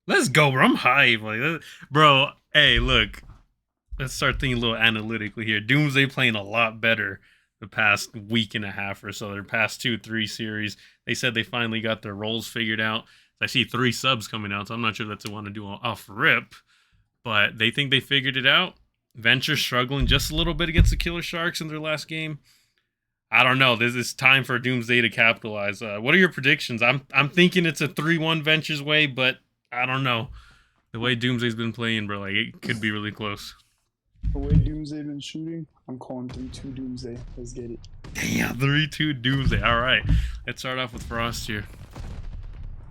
Let's go, bro. I'm hype. Bro, hey, look. Let's start thinking a little analytically here. Doomsday playing a lot better the past week and a half or so. Their past 2, 3 series. They said they finally got their roles figured out. I see 3 subs coming out, so I'm not sure that's what they want to do off rip. But they think they figured it out. Venture struggling just a little bit against the Killer Sharks in their last game. I don't know. This is time for Doomsday to capitalize. What are your predictions? I'm thinking it's a 3-1 Ventures way, but I don't know. The way Doomsday's been playing, bro, like it could be really close. The way Doomsday been shooting, I'm calling 3-2 Doomsday. Let's get it. Damn, 3-2 Doomsday. All right, let's start off with Frost here.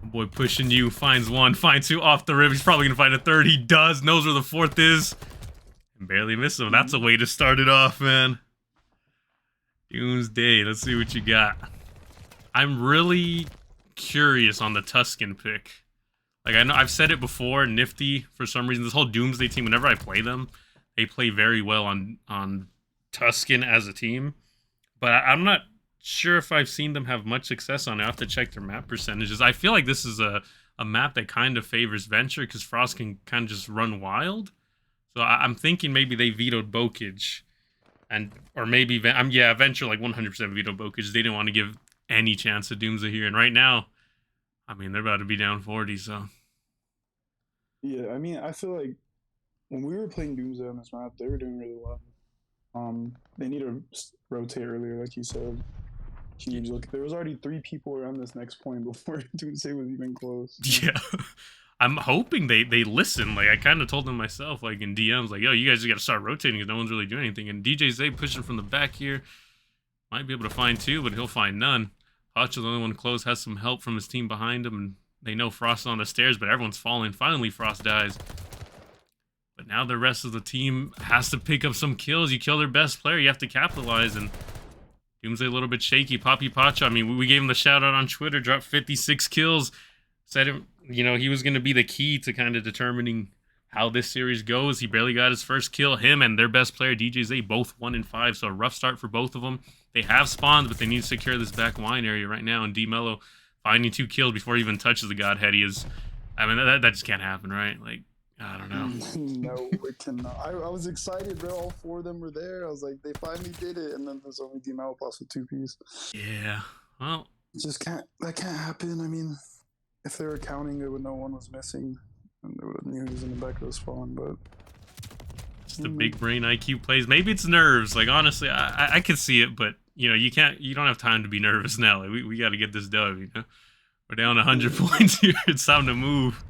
Boy, pushing you, finds one, finds two off the rib. He's probably gonna find a third. He does, knows where the fourth is, and barely misses him. That's a way to start it off, man. Doomsday, let's see what you got. I'm really curious on the Tuscan pick. Like, I know I've said it before, Nifty, for some reason, this whole Doomsday team, whenever I play them, they play very well on Tuscan as a team. But I'm not sure if I've seen them have much success on it. I have to check their map percentages. I feel like this is a map that kind of favors Venture because Frost can kind of just run wild. So I'm thinking maybe they vetoed Bokage. Or maybe, yeah, Venture like 100% vetoed Bokage. They didn't want to give any chance to Doomsday here. And right now, I mean, they're about to be down 40, so. Yeah, I mean, I feel like when we were playing Doomsday on this map, they were doing really well. They need to rotate earlier, like you said. Huge. Look, there was already 3 people around this next point before Doomsday was even close. Yeah. I'm hoping they listen. Like, I kind of told them myself, like, in DMs, like, yo, you guys got to start rotating because no one's really doing anything. And DJ Zay pushing from the back here. Might be able to find 2, but he'll find none. Pacho's the only one close, has some help from his team behind him, and they know Frost is on the stairs, but everyone's falling. Finally, Frost dies. But now the rest of the team has to pick up some kills. You kill their best player, you have to capitalize, and Doomsday a little bit shaky. Poppy Pacho, I mean, we gave him the shout out on Twitter, dropped 56 kills. Said, he was going to be the key to kind of determining how this series goes. He barely got his first kill. Him and their best player, DJ Zay, both 1-5, so a rough start for both of them. They have spawns, but they need to secure this back wine area right now, and D-Mello finding 2 kills before he even touches the Godhead. He is, I mean, that just can't happen, right? Like, I don't know. No, it cannot. I was excited, bro. All 4 of them were there. I was like, they finally did it. And then there's only D-Mello plus with 2 piece. Yeah, well. That can't happen. I mean, if they were counting, they would know one was missing. And they would have knew he was in the back of the spawn, but. Just the big brain IQ plays. Maybe it's nerves. Like, honestly, I can see it, but, you don't have time to be nervous now. Like, we got to get this done, We're down 100 points here. It's time to move.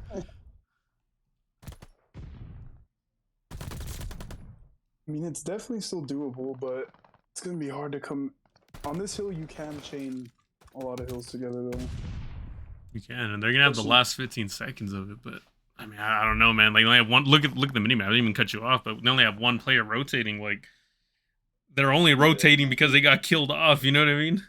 I mean, it's definitely still doable, but it's going to be hard to come... On this hill, you can chain a lot of hills together, though. You can, and they're going to have the last 15 seconds of it, but... I mean, I don't know, man. Like, they only have one. Look at the minimap. I didn't even cut you off, but they only have one player rotating. Like, they're only rotating because they got killed off. You know what I mean?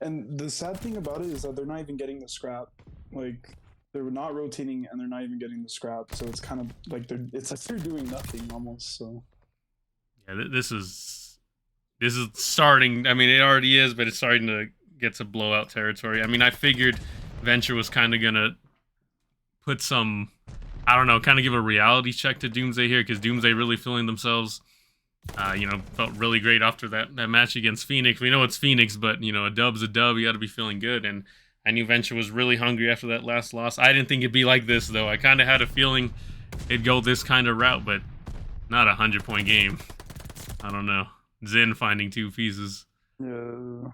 And the sad thing about it is that they're not even getting the scrap. Like, they're not rotating, and they're not even getting the scrap. So it's kind of like they're doing nothing almost. So yeah, this is starting. I mean, it already is, but it's starting to get to blowout territory. I mean, I figured Venture was kind of gonna put some, I don't know, kind of give a reality check to Doomsday here, because Doomsday really feeling themselves, felt really great after that match against Phoenix. We know it's Phoenix, but, a dub's a dub. You got to be feeling good, and I knew Venture was really hungry after that last loss. I didn't think it'd be like this, though. I kind of had a feeling it'd go this kind of route, but not a 100-point game. I don't know. Zen finding 2 pieces. yeah,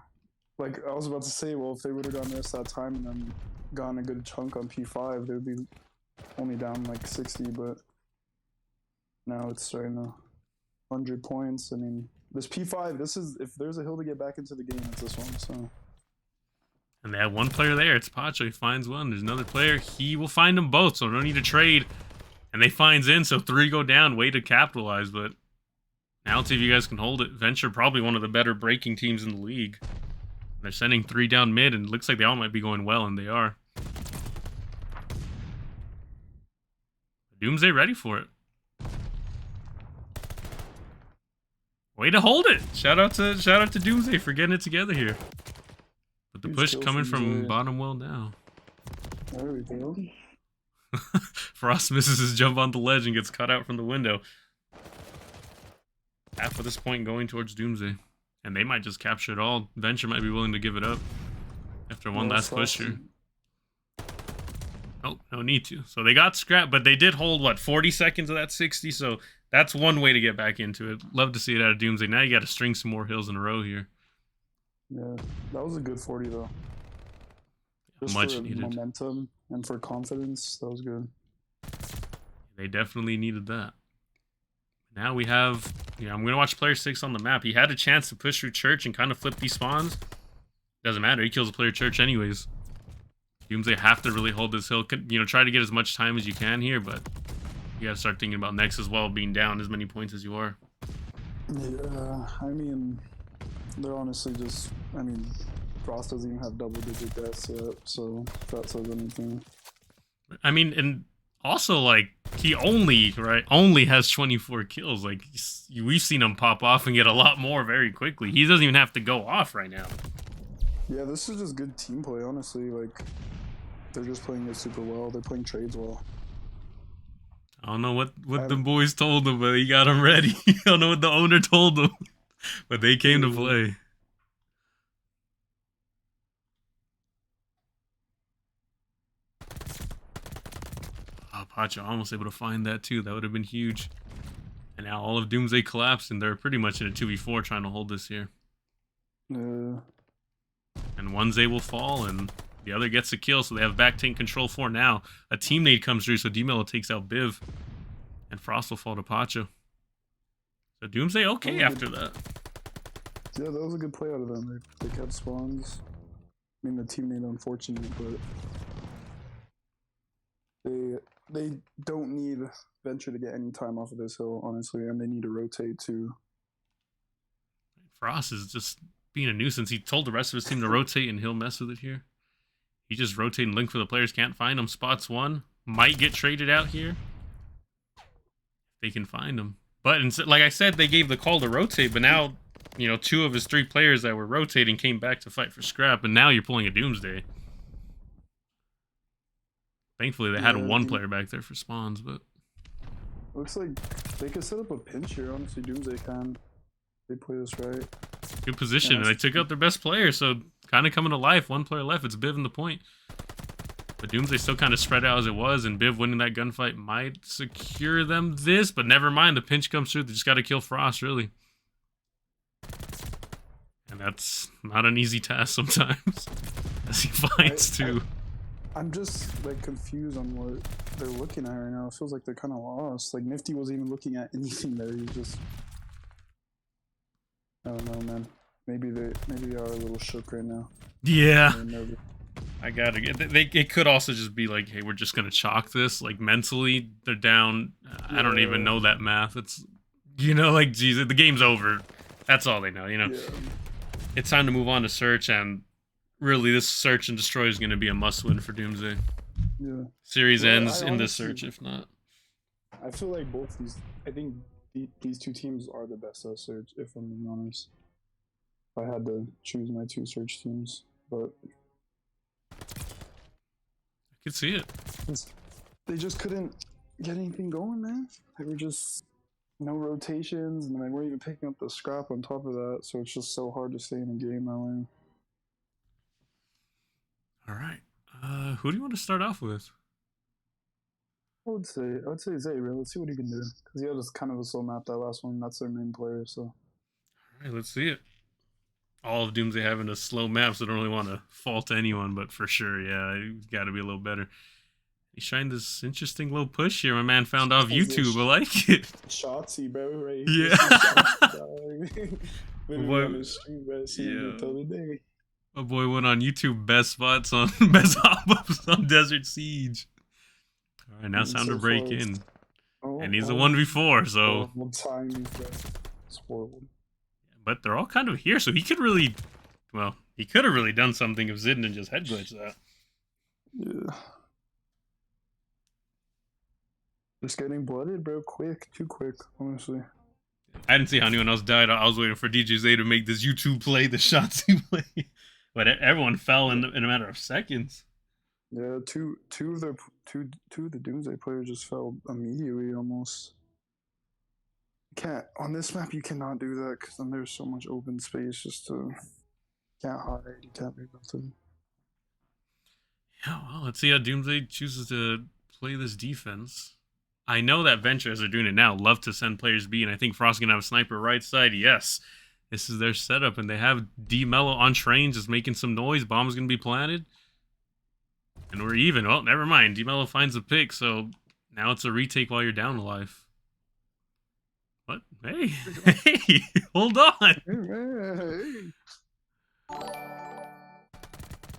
like I was about to say, well, if they would have done this that time and then gotten a good chunk on P5, they would be only down like 60, but now it's starting to 100 points. I mean, this P5, this is, if there's a hill to get back into the game, it's this one, so. And they have one player there. It's Pacho. He finds one. There's another player. He will find them both, so no need to trade. And they finds in, so 3 go down. Way to capitalize, but now let's see if you guys can hold it. Venture probably one of the better breaking teams in the league. They're sending 3 down mid, and it looks like they all might be going well, and they are. Doomsday ready for it. Way to hold it! Shout out to Doomsday for getting it together here. But the push coming from bottom well now. There we go. Frost misses his jump on the ledge and gets cut out from the window. Half of this point going towards Doomsday. And they might just capture it all. Venture might be willing to give it up after one last push here. Oh, no need to. So they got scrapped, but they did hold, what, 40 seconds of that 60? So that's one way to get back into it. Love to see it out of Doomsday. Now you got to string some more hills in a row here. Yeah, that was a good 40, though. Just Much for needed. momentum and for confidence, that was good. They definitely needed that. Now we have, I'm going to watch player 6 on the map. He had a chance to push through church and kind of flip these spawns. Doesn't matter. He kills a player church anyways. Doomsday have to really hold this hill. Try to get as much time as you can here, but you got to start thinking about next as well, being down as many points as you are. Yeah, I mean, they're honestly just, Frost doesn't even have double-digit deaths yet, so if that says anything. I mean, and also, like, he only has 24 kills. Like, we've seen him pop off and get a lot more very quickly. He doesn't even have to go off right now. Yeah, this is just good team play, honestly. Like, they're just playing it super well. They're playing trades well. I don't know what the boys told him, but he got him ready. I don't know what the owner told him, but they came to play. Pacha almost able to find that too. That would have been huge. And now all of Doomsday collapsed, and they're pretty much in a 2v4 trying to hold this here. Yeah. And one Zay will fall, and the other gets a kill, so they have back tank control for now. A team nade comes through, so D-Mello takes out Biv. And Frost will fall to Pacha. So Doomsday okay after that. Yeah, that was a good play out of them. They kept spawns. I mean, the team nade unfortunate, but they don't need Venture to get any time off of this hill, honestly, and they need to rotate too. Frost is just being a nuisance. He told the rest of his team to rotate, and he'll mess with it here. He just rotating link for the players, can't find him. Spots one, might get traded out here. They can find him. But like I said, they gave the call to rotate, but now, 2 of his 3 players that were rotating came back to fight for scrap, and now you're pulling a Doomsday. Thankfully, they had one player back there for spawns, but... Looks like they could set up a pinch here, honestly. Doomsday can. They play this right. Good position, and they took out their best player, so kind of coming to life. 1 player left, it's Biv in the point. But Doomsday still kind of spread out as it was, and Biv winning that gunfight might secure them this, but never mind, the pinch comes through. They just got to kill Frost, really. And that's not an easy task sometimes, as he finds too. I'm just, like, confused on what they're looking at right now. It feels like they're kind of lost. Like, Nifty wasn't even looking at anything there. He just... I don't know, man. Maybe they are a little shook right now. Yeah. I gotta get... It could also just be like, hey, we're just gonna chalk this. Like, mentally, they're down. I don't even know that math. It's... like, geez, the game's over. That's all they know, Yeah. It's time to move on to Search, and... Really, this Search and Destroy is going to be a must-win for Doomsday. Yeah. Series ends in this Search, if not. I feel like both these... I think these 2 teams are the best at Search, if I'm being honest. If I had to choose my 2 Search teams, but... I could see it. They just couldn't get anything going, man. They were just... No rotations, and they weren't even picking up the scrap on top of that, so it's just so hard to stay in a game that way. All right. Who do you want to start off with? I would say Zay, bro. Let's see what he can do. Because he had kind of a slow map that last one. That's their main player, so. All right, let's see it. All of Doomsday having a slow map, so I don't really want to fault anyone, but for sure, yeah, he's got to be a little better. He's trying this interesting little push here. My man found off YouTube. I like it. Shotsy, bro. Right? Yeah. Literally on the street, bro. Seeing it the other day. My boy went on YouTube best spots on best hop-ups on Desert Siege. All right, now it's time to break in. And he's a 1v4, so... It's horrible. But they're all kind of here, so he could really... Well, he could have really done something if Zid didn't just head glitch that. Yeah. Just getting blooded, bro. Quick. Too quick, honestly. I didn't see how anyone else died. I was waiting for DJ Zay to make this YouTube play, the shots he played. But everyone fell in a matter of seconds. Yeah, two two of the Doomsday players just fell immediately almost. Can't on this map you cannot do that because then there's so much open space just to can't hide, you can't do nothing. Yeah, well, let's see how Doomsday chooses to play this defense. I know that Venture, as they're doing it now, love to send players B, and I think Frost's gonna have a sniper right side. Yes, this is their setup, and they have D Mello on train, just making some noise. Bomb's gonna be planted, and we're even. Well, never mind. D Mello finds a pick, so now it's a retake while you're down a life. What? Hey, hey, hold on. Hey.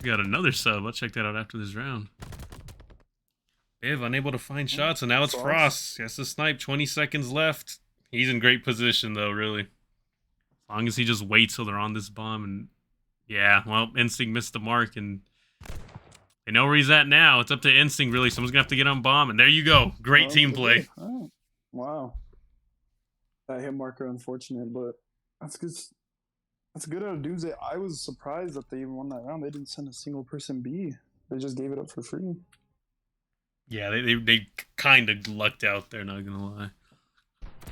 We got another sub. I'll check that out after this round. Viv unable to find shots, and now it's Frost. He has to snipe. 20 seconds left. He's in great position, though, really. As long as he just waits till they're on this bomb. And yeah, well, Instinct missed the mark, and they know where he's at now. It's up to Instinct, really. Someone's going to have to get on bomb, and there you go. Great team play. Oh, wow. That hit marker, unfortunate, but that's good. That's good out of Doomsday. I was surprised that they even won that round. They didn't send a single person B. They just gave it up for free. Yeah, they kind of lucked out there, not gonna lie.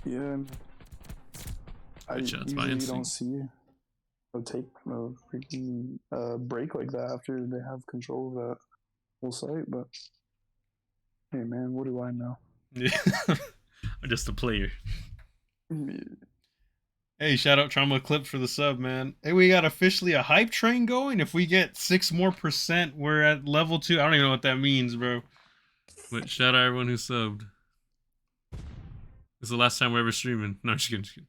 Yeah. I shots by usually Instinct. don't see a take a freaking break like that after they have control of that whole site, but hey man, what do I know? Yeah. I'm just a player. Yeah. Hey, shout out Trauma Clip for the sub, man. Hey, we got officially a hype train going. If we get 6% more, we're at level 2. I don't even know what that means, bro. But shout out everyone who subbed. This is the last time we're ever streaming. No, just kidding. Just kidding.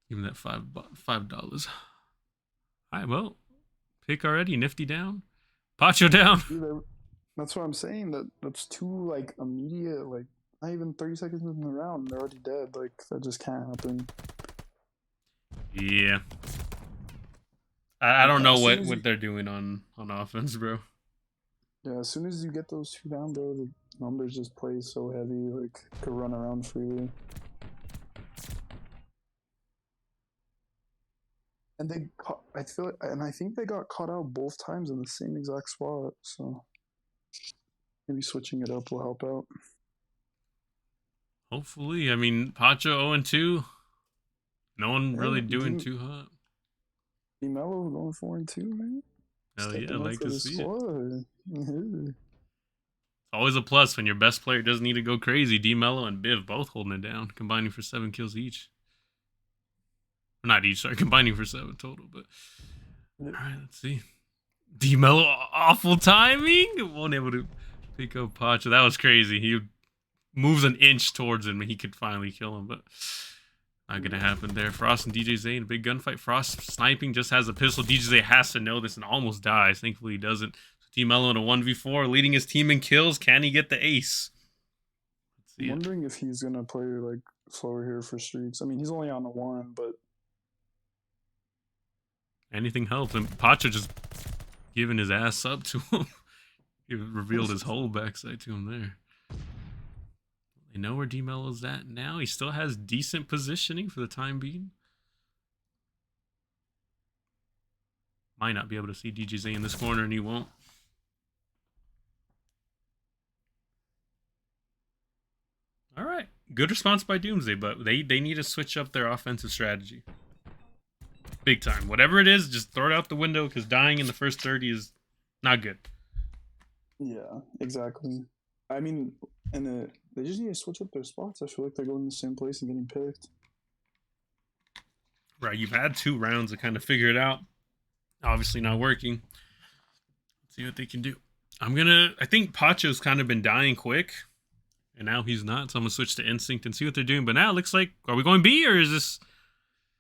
Give me that $5. All right, well, pick already. Nifty down. Pacho down. That's what I'm saying. That's too like immediate. Like not even 30 seconds in the round, they're already dead. Like that just can't happen. Yeah. I don't know what they're doing on offense, bro. Yeah, as soon as you get those two down, bro, the numbers just play so heavy, like could run around freely. And I think they got caught out both times in the same exact spot. So maybe switching it up will help out. Hopefully, I mean Pacho 0-2. No one really doing too hot. Mello going 4-2, man. Hell yeah, I'd like to see it. It's always a plus when your best player doesn't need to go crazy. D Mello and Biv both holding it down, combining for 7 kills each. Or not each, sorry, combining for 7 total. But all right, let's see. D Mello, awful timing. Won't able to pick up Pacho. That was crazy. He moves an inch towards him, and he could finally kill him, but not gonna happen there. Frost and DJ Zay in a big gunfight. Frost sniping, just has a pistol. DJ Zay has to know this and almost dies. Thankfully, he doesn't. D Mello in a 1v4, leading his team in kills. Can he get the ace? I'm wondering if he's gonna play like slower here for streaks. I mean, he's only on the 1, but anything helps. And Pacho just giving his ass up to him. He revealed his whole backside to him there. They know where D Mello's at now. He still has decent positioning for the time being. Might not be able to see DJ Zay in this corner, and he won't. All right. Good response by Doomsday, but they need to switch up their offensive strategy. Big time. Whatever it is, just throw it out the window because dying in the first 30 is not good. Yeah, exactly. I mean, and they just need to switch up their spots. I feel like they're going the same place and getting picked. Right, you've had 2 rounds to kind of figure it out. Obviously not working. Let's see what they can do. I think Pacho's kind of been dying quick. And now he's not, so I'm going to switch to Instinct and see what they're doing. But now it looks like, are we going B or is this...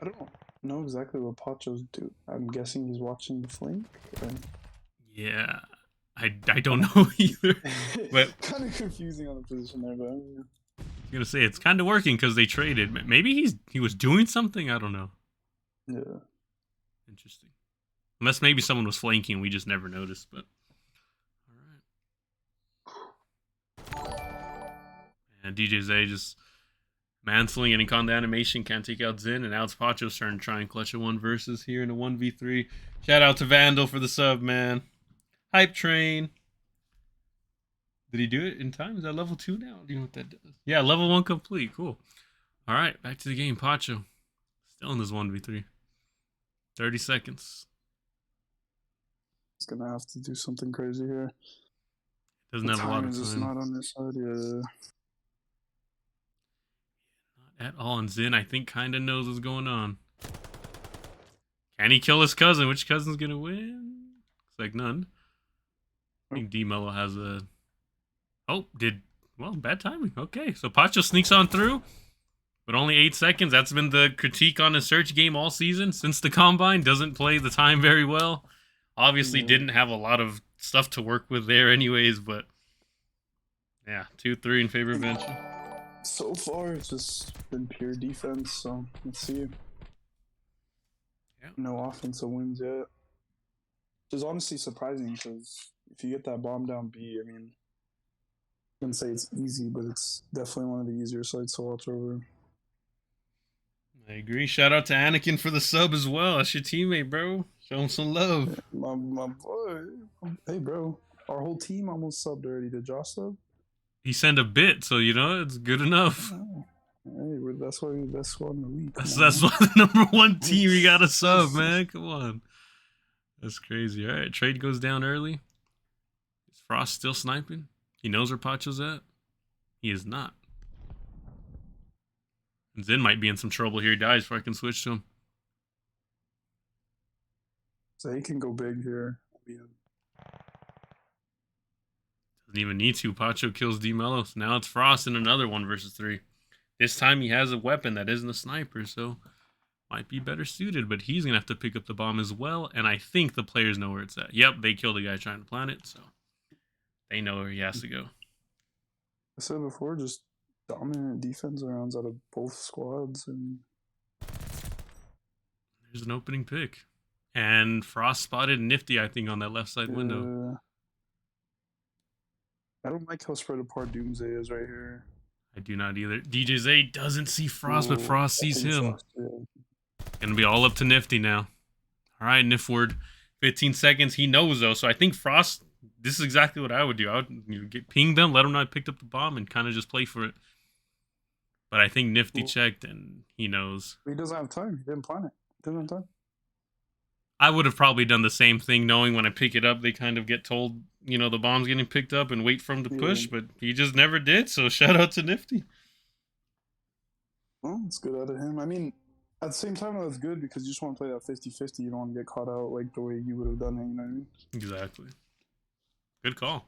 I don't know exactly what Pacho's doing. I'm guessing he's watching the flank. Yeah, I don't know either. But kind of confusing on the position there, but yeah. I'm going to say it's kind of working because they traded. Maybe he was doing something? I don't know. Yeah. Interesting. Unless maybe someone was flanking, we just never noticed, but... And DJ Zay just mantling and in con the animation, can't take out Zin, and now it's Pacho's turn to try and clutch a 1 versus here in a 1v3. Shout out to Vandal for the sub, man. Hype train. Did he do it in time? Is that level 2 now? Do you know what that does? Yeah, level 1 complete. Cool. All right, back to the game. Pacho. Still in this 1v3. 30 seconds. He's gonna have to do something crazy here. Doesn't The have a lot time of is just time. not on this side. Yeah. Not at all. And Zin, I think, kind of knows what's going on. Can he kill his cousin? Which cousin's going to win? Looks like none. I think D-Mello has a... Oh, well, bad timing. Okay, so Pacho sneaks on through, but only 8 seconds. That's been the critique on his search game all season since the Combine. Doesn't play the time very well. Obviously didn't have a lot of stuff to work with there anyways, but yeah, 2-3 in favor of Venture. So far, it's just been pure defense, so let's see. Yeah. No offensive wins yet. Which is honestly surprising, because if you get that bomb down B, I mean, I wouldn't say it's easy, but it's definitely one of the easier sites to watch over. I agree. Shout out to Anakin for the sub as well. That's your teammate, bro. Show him some love. My boy. Hey, bro. Our whole team almost subbed already. Did Josh sub? He sent a bit, so you know it's good enough. Oh. Hey, that's why we best squad in the league. That's why the #1 team you got to sub, man. Come on. That's crazy. All right, trade goes down early. Is Frost still sniping? He knows where Pacho's at? He is not. And Zen might be in some trouble here. He dies before I can switch to him. So he can go big here. Doesn't even need to. Pacho kills D-Mello. So now it's Frost in another 1v3. This time he has a weapon that isn't a sniper, so might be better suited, but he's going to have to pick up the bomb as well, and I think the players know where it's at. Yep, they killed the guy trying to plant it, so they know where he has to go. I said before, just dominant defense rounds out of both squads. And there's an opening pick. And Frost spotted Nifty, I think, on that left side window. I don't like how spread apart Doomsday is right here. I do not either. DJ Zay doesn't see Frost, but Frost sees him. Gonna be all up to Nifty now. All right, Nifward. 15 seconds. He knows, though, so I think Frost... This is exactly what I would do. I would get ping them, let them know I picked up the bomb, and kind of just play for it. But I think Nifty checked, and he knows. He doesn't have time. He didn't plan it. He doesn't have time. I would have probably done the same thing, knowing when I pick it up, they kind of get told, you know, the bomb's getting picked up and wait for him to push, but he just never did, so shout out to Nifty. Well, it's good out of him. I mean, at the same time, that's good because you just want to play that 50-50. You don't want to get caught out like the way you would have done it, you know what I mean? Exactly. Good call.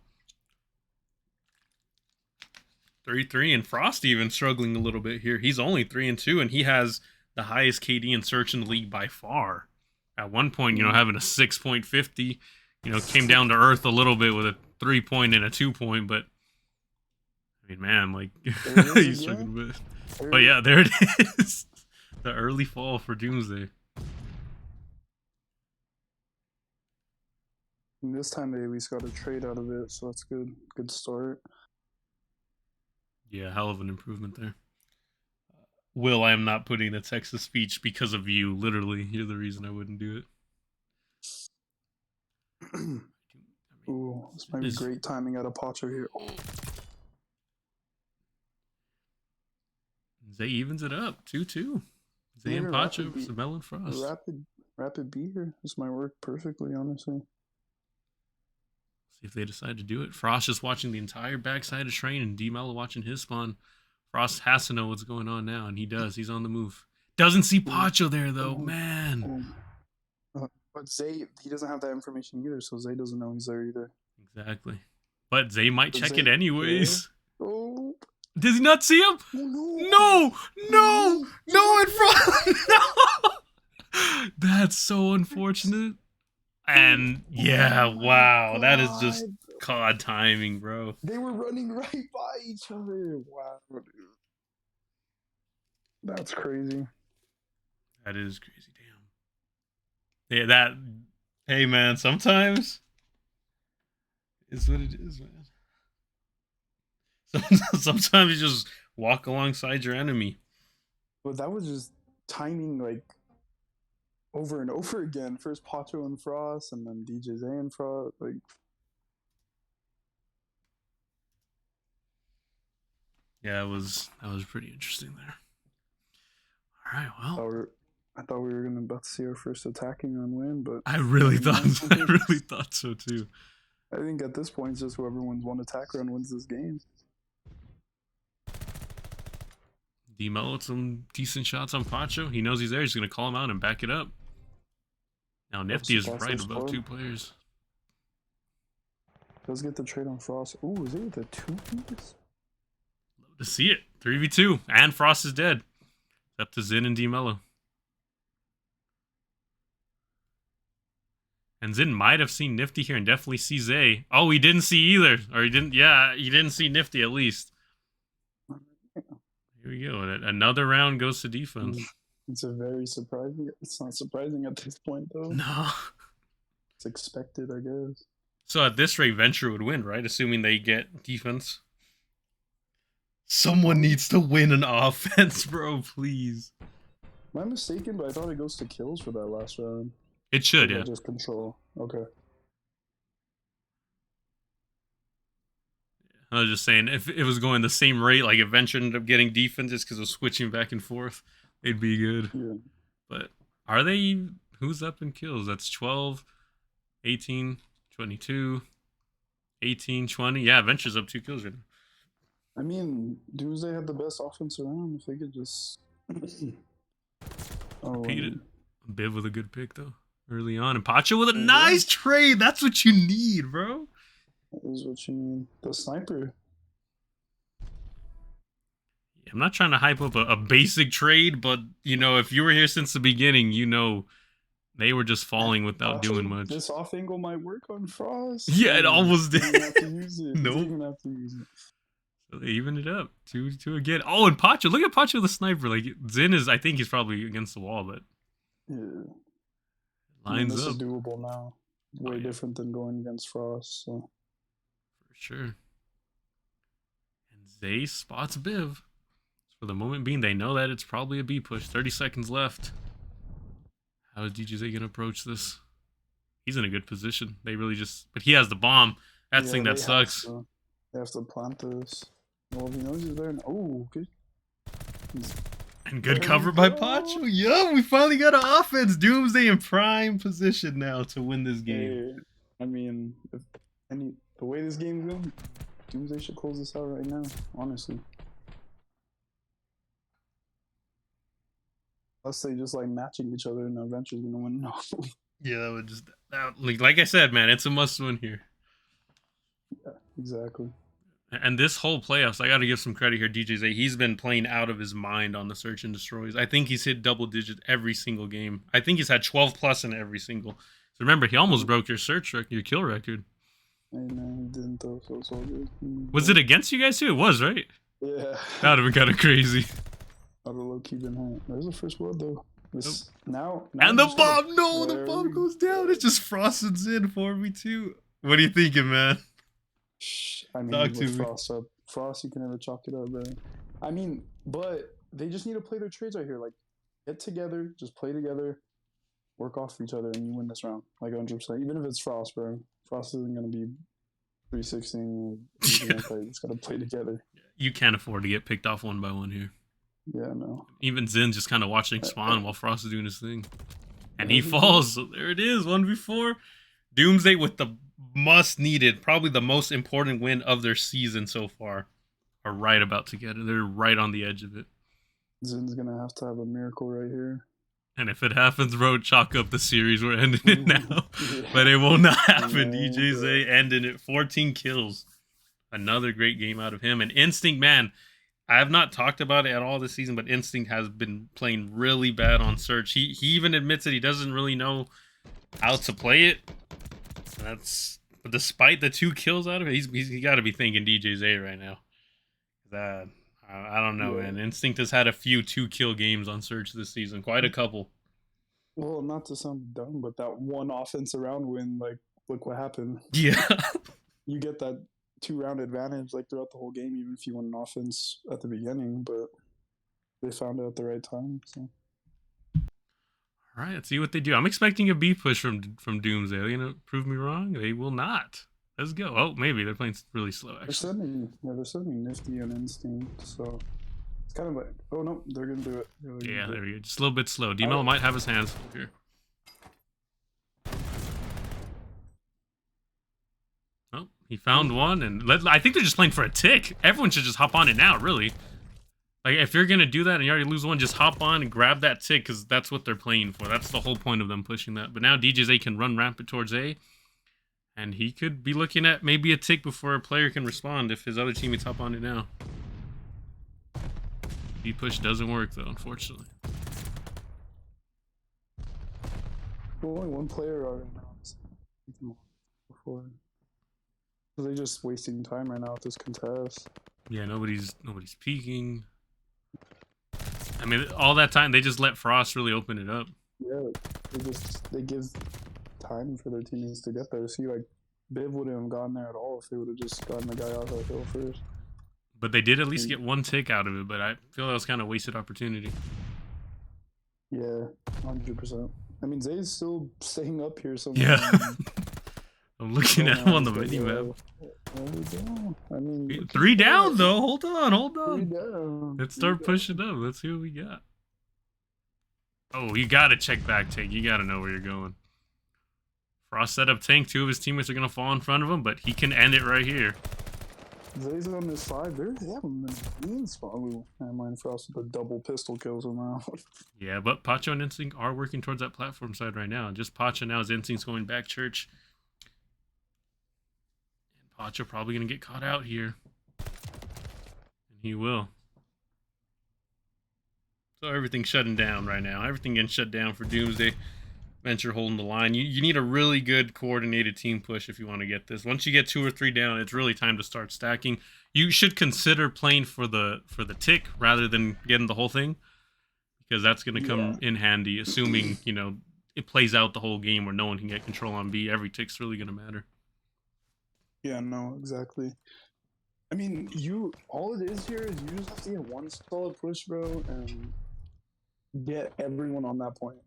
3-3, and Frost even struggling a little bit here. He's only 3-2, and he has the highest KD in search in the league by far. At one point, you know, having a 6.50, you know, came down to earth a little bit with a 3-point and a 2-point, but I mean, man, like, he's struggling a bit. But yeah, there it is. The early fall for Doomsday. And this time they at least got a trade out of it, so that's good. Good start. Yeah, hell of an improvement there. Will, I am not putting the Texas speech because of you. Literally, you're the reason I wouldn't do it. Ooh, this might be great timing out of Pacho here. Zay evens it up, 2-2. Zay and Pacho versus Mel and Frost. Rapid B here. This might work perfectly, honestly. See if they decide to do it. Frost just watching the entire backside of Train, and D-Mello watching his spawn. Frost has to know what's going on now, and he does. He's on the move. Doesn't see Pacho there, though. Man. But Zay, he doesn't have that information either, so Zay doesn't know he's there either. Exactly. But Zay might check it anyways. Oh. Does he not see him? No! In front! No! That's so unfortunate. And yeah, wow, that is just COD timing, bro. They were running right by each other. Wow, dude. That's crazy. That is crazy, damn. Yeah, that. Hey, man, sometimes it's what it is, man. Sometimes you just walk alongside your enemy. But that was just timing, like, over and over again. First Pacho and Frost, and then DJ Zay and Frost. Like, Yeah, that was pretty interesting there. All right, well, I thought we were gonna about to see our first attacking run win, but I really never thought mind. I really thought so too. I think at this point, it's just whoever wins one attack run wins this game. Demo with some decent shots on Pacho. He knows he's there. He's gonna call him out and back it up. Now Nifty is right above 2 players. Let's get the trade on Frost. Ooh, is it the 2-piece? Love to see it. 3v2. And Frost is dead. It's up to Zin and D-Mello. And Zin might have seen Nifty here and definitely see Zay. Oh, he didn't see either. Or he didn't, yeah, he didn't see Nifty at least. Here we go. Another round goes to defense. It's a very surprising. It's not surprising at this point, though. No. It's expected, I guess. So at this rate, Venture would win, right? Assuming they get defense. Someone needs to win an offense, bro, please. Am I mistaken? But I thought it goes to kills for that last round. It should, yeah. Just control. Okay. I was just saying, if it was going the same rate, like if Venture ended up getting defense just because of switching back and forth, they'd be good. Yeah. But are they? Who's up in kills? That's 12, 18, 22, 18, 20. Yeah, Venture's up 2 kills right now. I mean, Doomsday had the best offense around. If they could just. Repeat it. Biv with a good pick, though, early on. And Pacho with a nice trade. That's what you need, bro. That is what you need. The sniper. I'm not trying to hype up a basic trade, but, you know, if you were here since the beginning, you know they were just falling without doing much. This off angle might work on Frost. Yeah, it almost did. Have to use it. Nope. Even have to use it. So they evened it up. 2 again. Oh, and Pacho. Look at Pacho the sniper. Like, Zin is, I think he's probably against the wall, but yeah. Lines this up. Is doable now. Way different than going against Frost. So. For sure. And Zay spots Biv. For the moment being, they know that it's probably a B push. 30 seconds left. How is DJZ going to approach this? He's in a good position. They really just... But he has the bomb. That's the thing that sucks. They have to plant this. Well, he knows he's there. Oh, good. And good cover by Pacho. Yo, we finally got an offense. Doomsday in prime position now to win this game. Hey, I mean, the way this game's going, Doomsday should close this out right now, honestly. Unless they just like matching each other and Venture's gonna win. No. Yeah, that would just... like I said, man, it's a must-win here. Yeah, exactly. And this whole playoffs, I got to give some credit here, DJZ. He's been playing out of his mind on the search and destroys. I think he's hit double digits every single game. I think he's had 12 plus in every single. So remember, he almost broke your search record, your kill record. Hey man, he didn't though, so it's all good. Was it against you guys too? It was, right? Yeah. That would have been kind of crazy. I'd have low-key been hurt. There's the first blood though. Now and the bomb! No, the bomb goes down. It's just Frosted in 4v2. What are you thinking, man? I mean, with Frost up. Frost, you can never chalk it up, bro. I mean, but they just need to play their trades right here. Like, get together, just play together, work off each other, and you win this round. Like, 100%. Even if it's Frost, bro. Frost isn't going to be 316. It's got to play together. You can't afford to get picked off one by one here. Yeah, no. Even Zin's just kind of watching spawn while Frost is doing his thing. And he falls. So there it is, 1v4. Doomsday with the must needed, probably the most important win of their season so far, are right about to get it. They're right on the edge of it. Zin's gonna have to have a miracle right here. And if it happens, bro, chalk up the series. We're ending it now. Yeah. But it will not happen. Yeah, DJZ ending it. 14 kills. Another great game out of him. And Instinct, man, I have not talked about it at all this season, but Instinct has been playing really bad on search. He even admits that he doesn't really know how to play it. But despite the 2 kills out of it, he's got to be thinking DJZ right now. I don't know, man. Instinct has had a few 2-kill games on search this season, quite a couple. Well, not to sound dumb, but that one offense around win, like, look what happened. Yeah, you get that 2-round advantage like throughout the whole game, even if you won an offense at the beginning. But they found it at the right time. So. All right, let's see what they do. I'm expecting a B push from Doomsday. Are they gonna prove me wrong? They will not. Let's go. Oh, maybe they're playing really slow. They're Actually, sending Nifty and Instinct, so it's kind of like, oh no, they're gonna do it. yeah, there we go. Just a little bit slow. I- D-Mel might have his hands full here. Oh, he found one, and I think they're just playing for a tick. Everyone should just hop on it now, really. Like, if you're gonna do that and you already lose one, just hop on and grab that tick, because that's what they're playing for. That's the whole point of them pushing that. But now DJ's A can run rampant towards A, and he could be looking at maybe a tick before a player can respond if his other teammates hop on it now. B push doesn't work, though, unfortunately. Well, only one player already now. Before. So they're just wasting time right now with this contest. Yeah, nobody's peeking. I mean, all that time, they just let Frost really open it up. Yeah, they give time for their teammates to get there. See, like, Biv wouldn't have gotten there at all if they would have just gotten the guy out that hill first. But they did at least get one tick out of it, but I feel that was kind of wasted opportunity. Yeah, 100%. I mean, Zay's still staying up here somewhere. Yeah. I'm looking at him on the minimap. I mean, 3 down, though. Hold on. 3 down. Let's start pushing up. Let's see what we got. Oh, you gotta check back tank. You gotta know where you're going. Frost set up tank. 2 of his teammates are gonna fall in front of him, but he can end it right here. Zay's on this side. They haven't been mean spot. I mind Frost with the double pistol kills him out. Yeah, but Pacho and Instinct are working towards that platform side right now. Just Pacho now, his Instinct's going back church. And Pacho probably gonna get caught out here. And he will. So everything's shutting down right now. Everything getting shut down for Doomsday. Venture holding the line. You need a really good coordinated team push if you want to get this. Once you get 2 or 3 down, it's really time to start stacking. You should consider playing for the tick rather than getting the whole thing, because that's going to come in handy, assuming, you know, it plays out the whole game where no one can get control on B. Every tick's really going to matter. Yeah, no, exactly. I mean, all it is here is you just have to get one solid push, bro, and get everyone on that point.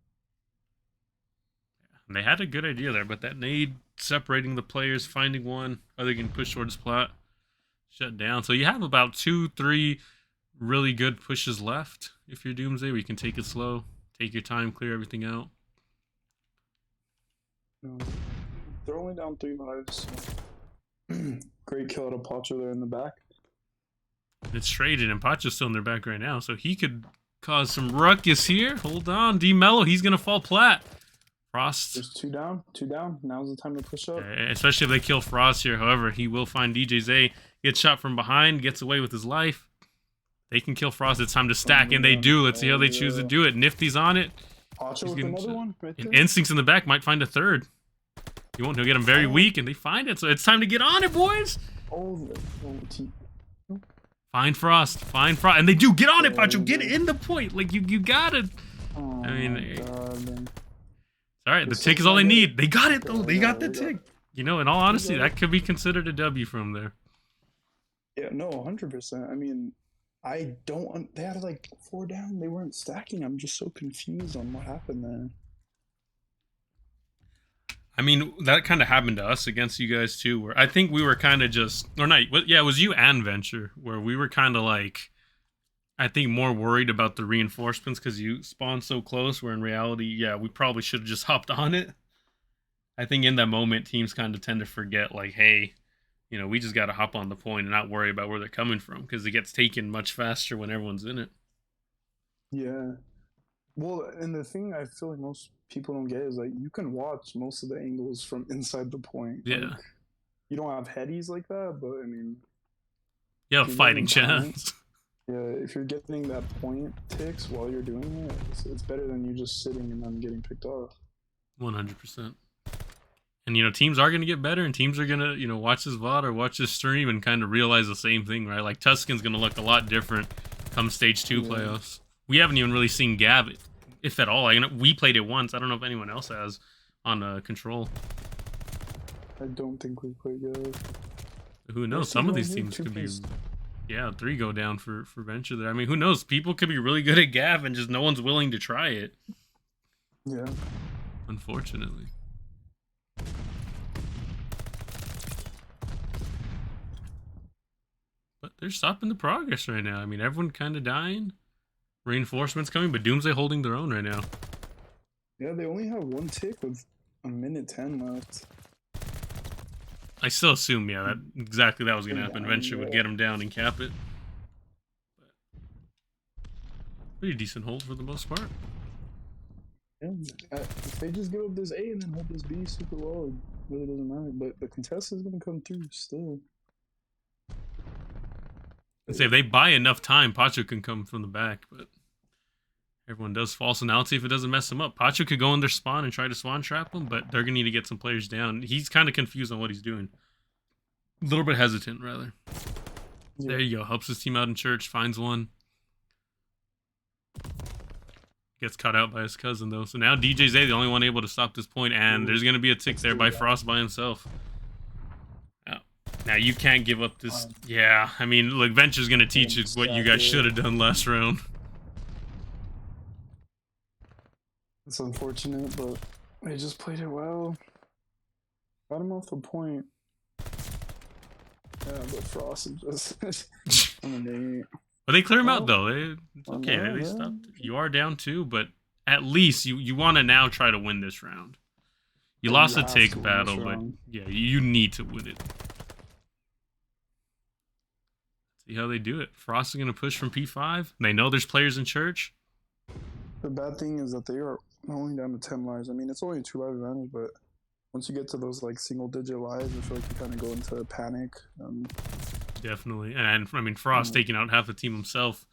And they had a good idea there, but that nade separating the players, finding one, other can push towards plot, shut down. So you have about 2, 3 really good pushes left. If you're Doomsday, where you can take it slow, take your time, clear everything out. They're only down 3 lives. So. Great kill out of Pacho there in the back. It's traded, and Pacho's still in their back right now, so he could cause some ruckus here. Hold on, D-Mello, he's gonna fall plat. Frost. There's 2 down. Now's the time to push up. Especially if they kill Frost here. However, he will find DJ's A. Gets shot from behind, gets away with his life. They can kill Frost. It's time to stack, and they do. Let's see how they choose to do it. Nifty's on it. Pacho with another one right there. Instincts in the back might find a third. He won't. He'll get him very weak, and they find it. So it's time to get on it, boys. Find Frost. And they do. Get on it, Pacho. Get in the point. Like, you gotta. I mean... All right, the tick is all they need. They got it, though. They got the tick. You know, in all honesty, that could be considered a W from there. Yeah, no, 100%. I mean, they had like 4 down. They weren't stacking. I'm just so confused on what happened there. I mean, that kind of happened to us against you guys, too, where I think we were kind of just... Or not, yeah, it was you and Venture, where we were kind of like... I think more worried about the reinforcements because you spawned so close, where in reality, yeah, we probably should have just hopped on it. I think in that moment, teams kind of tend to forget, like, hey, you know, we just got to hop on the point and not worry about where they're coming from, because it gets taken much faster when everyone's in it. Yeah. Well, and the thing I feel like most people don't get is, like, you can watch most of the angles from inside the point. Yeah. Like, you don't have headies like that, but, I mean... You have a fighting chance. Yeah, if you're getting that point ticks while you're doing it, it's better than you just sitting and then getting picked off. 100%. And, you know, teams are going to get better, and teams are going to, you know, watch this VOD or watch this stream and kind of realize the same thing, right? Like, Tuscan's going to look a lot different come Stage 2 playoffs. We haven't even really seen Gav, if at all. We played it once. I don't know if anyone else has on Control. I don't think we played Gav. Who knows? Some of these teams could be... Yeah, 3 go down for Venture there. I mean, who knows? People could be really good at Gav and just no one's willing to try it. Yeah. Unfortunately. they're stopping the progress right now. I mean, everyone kind of dying. Reinforcements coming, but Doomsday holding their own right now. Yeah, they only have one tick with a minute 10 left. I still assume, yeah, that exactly that was going to happen. Yeah, Venture would get him down and cap it. Pretty decent hold for the most part. Yeah, if they just give up this A and then hold this B super well, it really doesn't matter. But the contest is going to come through still. I'd say if they buy enough time, Pacho can come from the back, but everyone does false anality if it doesn't mess them up. Pacho could go in their spawn and try to spawn trap them, but they're going to need to get some players down. He's kind of confused on what he's doing. A little bit hesitant, rather. Yeah. There you go. Helps his team out in church. Finds one. Gets caught out by his cousin, though. So now DJ's the only one able to stop this point, and there's going to be a tick there by Frost by himself. Now, you can't give up this. Yeah, I mean, look, Venture's going to teach you what you guys should have done last round. It's unfortunate, but they just played it well. Got him off the point. Yeah, but Frost is just... I mean, but they clear him out, though. It's okay. They stopped. You are down 2, but at least you want to now try to win this round. You lost a take battle, but yeah, you need to win it. See how they do it. Frost is going to push from P5. They know there's players in church. The bad thing is that they are only down to 10 lives. I mean, it's only a 2 life advantage, but once you get to those like single-digit lives, I feel like you kind of go into panic. Definitely. And I mean, Frost taking out half the team himself,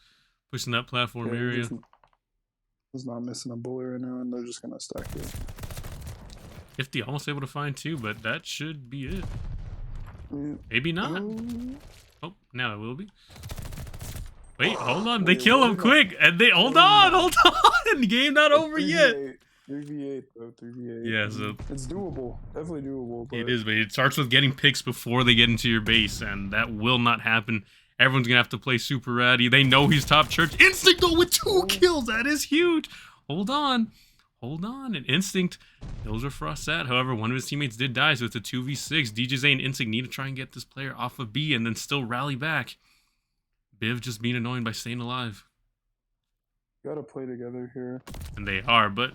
pushing that platform area. He's not missing a bullet right now, and they're just going to stack it. 50 almost able to find 2, but that should be it. Yeah. Maybe not. Oh, now it will be. Wait, hold on. They kill him quick. And they hold on. Game not over yet. 3v8, though. 3v8. Yeah, so it's doable. Definitely doable. But... It is, but it starts with getting picks before they get into your base, and that will not happen. Everyone's gonna have to play super ratty. They know he's top church. Instinct though with 2 kills. That is huge. Hold on. And Instinct knows where Frost's at. However, one of his teammates did die, so it's a 2v6. DJZ and Instinct need to try and get this player off of B and then still rally back. Biv just being annoying by staying alive. Gotta play together here. And they are, but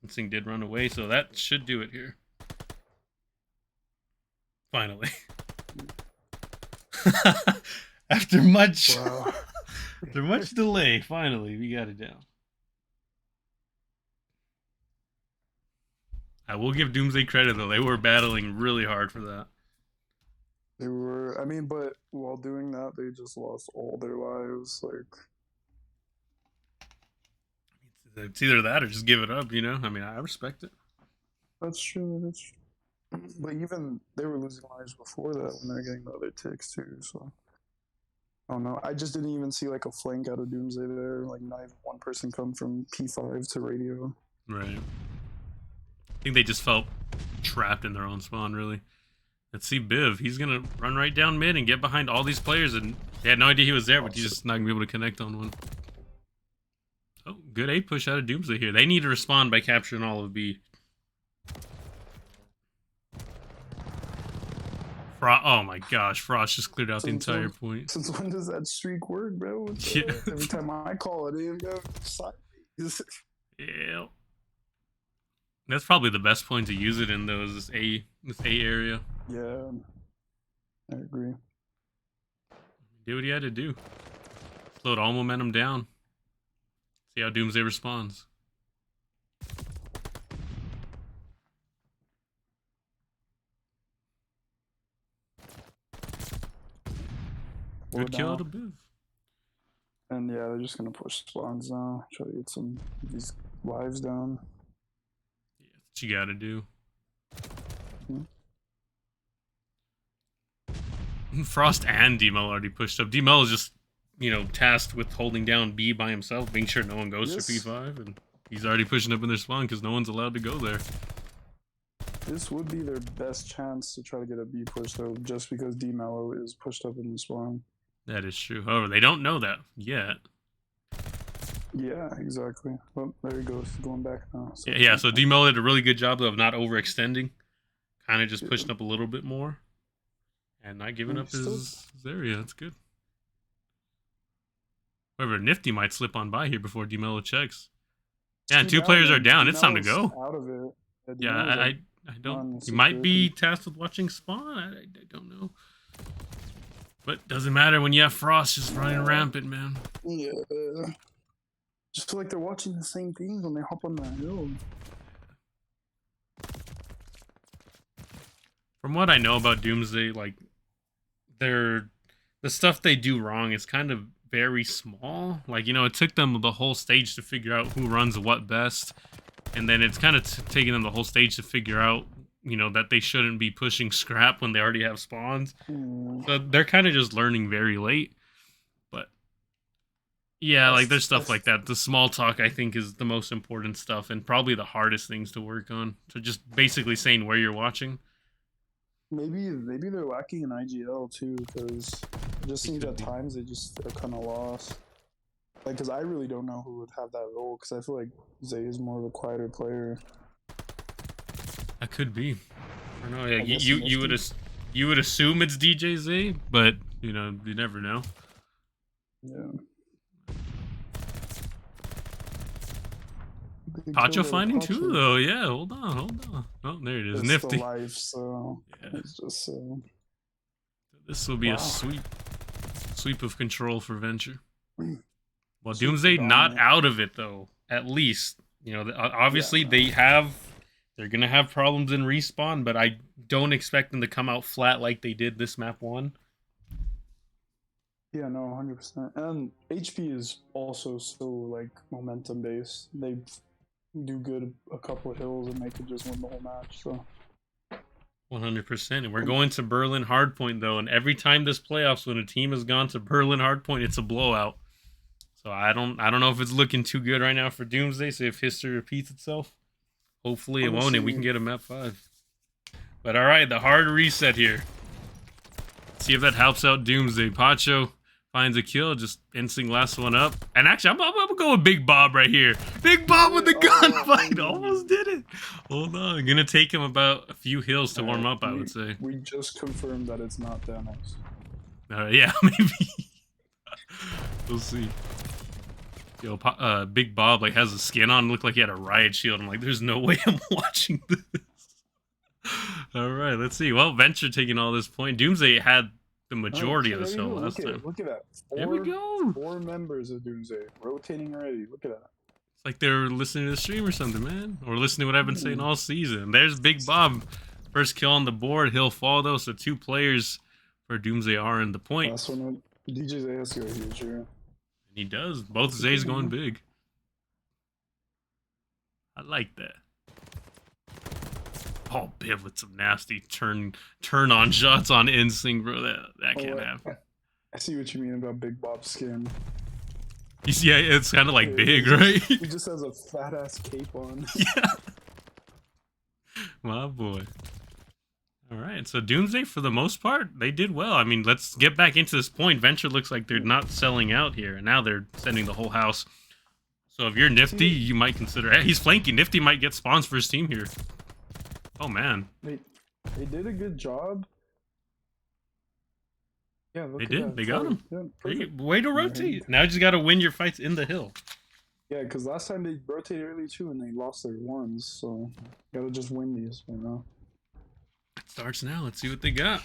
Instinct did run away, so that should do it here. Finally. After much delay, finally, we got it down. I will give Doomsday credit, though. They were battling really hard for that. They were, I mean, but while doing that, they just lost all their lives. Like, it's either that or just give it up, you know? I mean, I respect it. That's true. But even they were losing lives before that when they're getting the other ticks, too, so. I don't know. I just didn't even see, like, a flank out of Doomsday there. Like, not even one person come from P5 to radio. Right. I think they just felt trapped in their own spawn, really. Let's see Biv. He's going to run right down mid and get behind all these players. And they had no idea he was there, but he's just not going to be able to connect on one. Oh, good A push out of Doomsday here. They need to respond by capturing all of B. Oh my gosh, Frost just cleared out the entire point. Since when does that streak work, bro? Yeah. Every time I call it in, go side. Yeah. That's probably the best point to use it in, though, is this A area. Yeah, I agree. Did what he had to do. Slowed all momentum down. See how Doomsday responds. Good kill to Biv. And yeah, they're just gonna push spawns now. Try to get some of these lives down. Yeah, that's what you gotta do. Frost and D-Mel already pushed up. D-Mel is just, tasked with holding down B by himself, making sure no one goes to P5, and he's already pushing up in their spawn because no one's allowed to go there. This would be their best chance to try to get a B push, though, just because D-Mello is pushed up in the spawn. That is true. However, they don't know that yet. Yeah, exactly. Well, there he goes, going back now. So yeah, so D-Mello did a really good job, though, of not overextending. Kind of just pushing up a little bit more. And not giving up his area. That's good. However, Nifty might slip on by here before DeMello checks. Yeah, and Two two down, players are and down. It's time to DeMelo's go. out of it. Yeah, Yeah, DeMelo's like I don't. on He might be secret. tasked with watching spawn. I don't know. But doesn't matter when you have Frost just running rampant, man. Yeah. Just feel like they're watching the same things when they hop on that hill. From what I know about Doomsday, like the stuff they do wrong is kind of very small. Like, you know, it took them the whole stage to figure out who runs what best, and then it's kind of taking them the whole stage to figure out, you know, that they shouldn't be pushing scrap when they already have spawns. So they're kind of just learning very late. But yeah, like there's stuff like that. The small talk, I think, is the most important stuff and probably the hardest things to work on. So just basically saying where you're watching. Maybe they're lacking in IGL too, because it just seems at times they just are kind of lost. Like, because I really don't know who would have that role, because I feel like Zay is more of a quieter player. That could be. I don't know. Yeah, you would assume it's DJ Z, but you know, you never know. Yeah. Pacho finding two though. Yeah, hold on. Oh, there it is. It's Nifty. the life, so yeah. It's just This will be a sweep of control for Venture. Well, Doomsday not out of it though. At least, you know, obviously they're gonna have problems in respawn, but I don't expect them to come out flat like they did this map 1. Yeah, no, 100%. And HP is also so like momentum based. They do good a couple of hills and they could just win the whole match. So 100%. And we're going to Berlin Hardpoint though, and every time this playoffs, when a team has gone to Berlin Hardpoint, it's a blowout. So I don't know if it's looking too good right now for Doomsday. So if history repeats itself, hopefully it won't, and we can get a map 5. But all right, the hard reset here. See if that helps out Doomsday. Pacho finds a kill, just instinct last one up. And actually, I'm gonna go with Big Bob right here. Big Bob with the gunfight. Almost did it. Hold on. Gonna take him about a few hills to warm up, I would say. We just confirmed that it's not Thanos. Yeah, maybe. We'll see. Yo, Big Bob like has a skin on, looked like he had a riot shield. I'm like, there's no way I'm watching this. All right, let's see. Well, Venture taking all this point. Doomsday had the majority of the show last time. Look at that. Here we go. 4 members of Doomsday rotating already. Look at that. It's like they're listening to the stream or something, man. Or listening to what I've been saying all season. There's Big Bob. First kill on the board. He'll fall, though. So 2 players for Doomsday are in the point. Last one, DJ Zay has to go huge here. And he does. Both Zays going big. I like that. Oh, Biv with some nasty turn on shots on instinct, bro. That can't happen. I see what you mean about Big Bob's skin. You see, it's kind of like big, right? He just has a fat ass cape on. Yeah. My boy. All right, so Doomsday, for the most part, they did well. I mean, let's get back into this point. Venture looks like they're not selling out here, and now they're sending the whole house. So if you're Nifty, you might consider... Hey, he's flanking. Nifty might get spawns for his team here. Oh, man. They did a good job. Yeah, look they at did. that. They got him. Yeah, way to rotate. Now you just got to win your fights in the hill. Yeah, because last time they rotated early, too, and they lost their ones. So, got to just win these, you know? It starts now. Let's see what they got.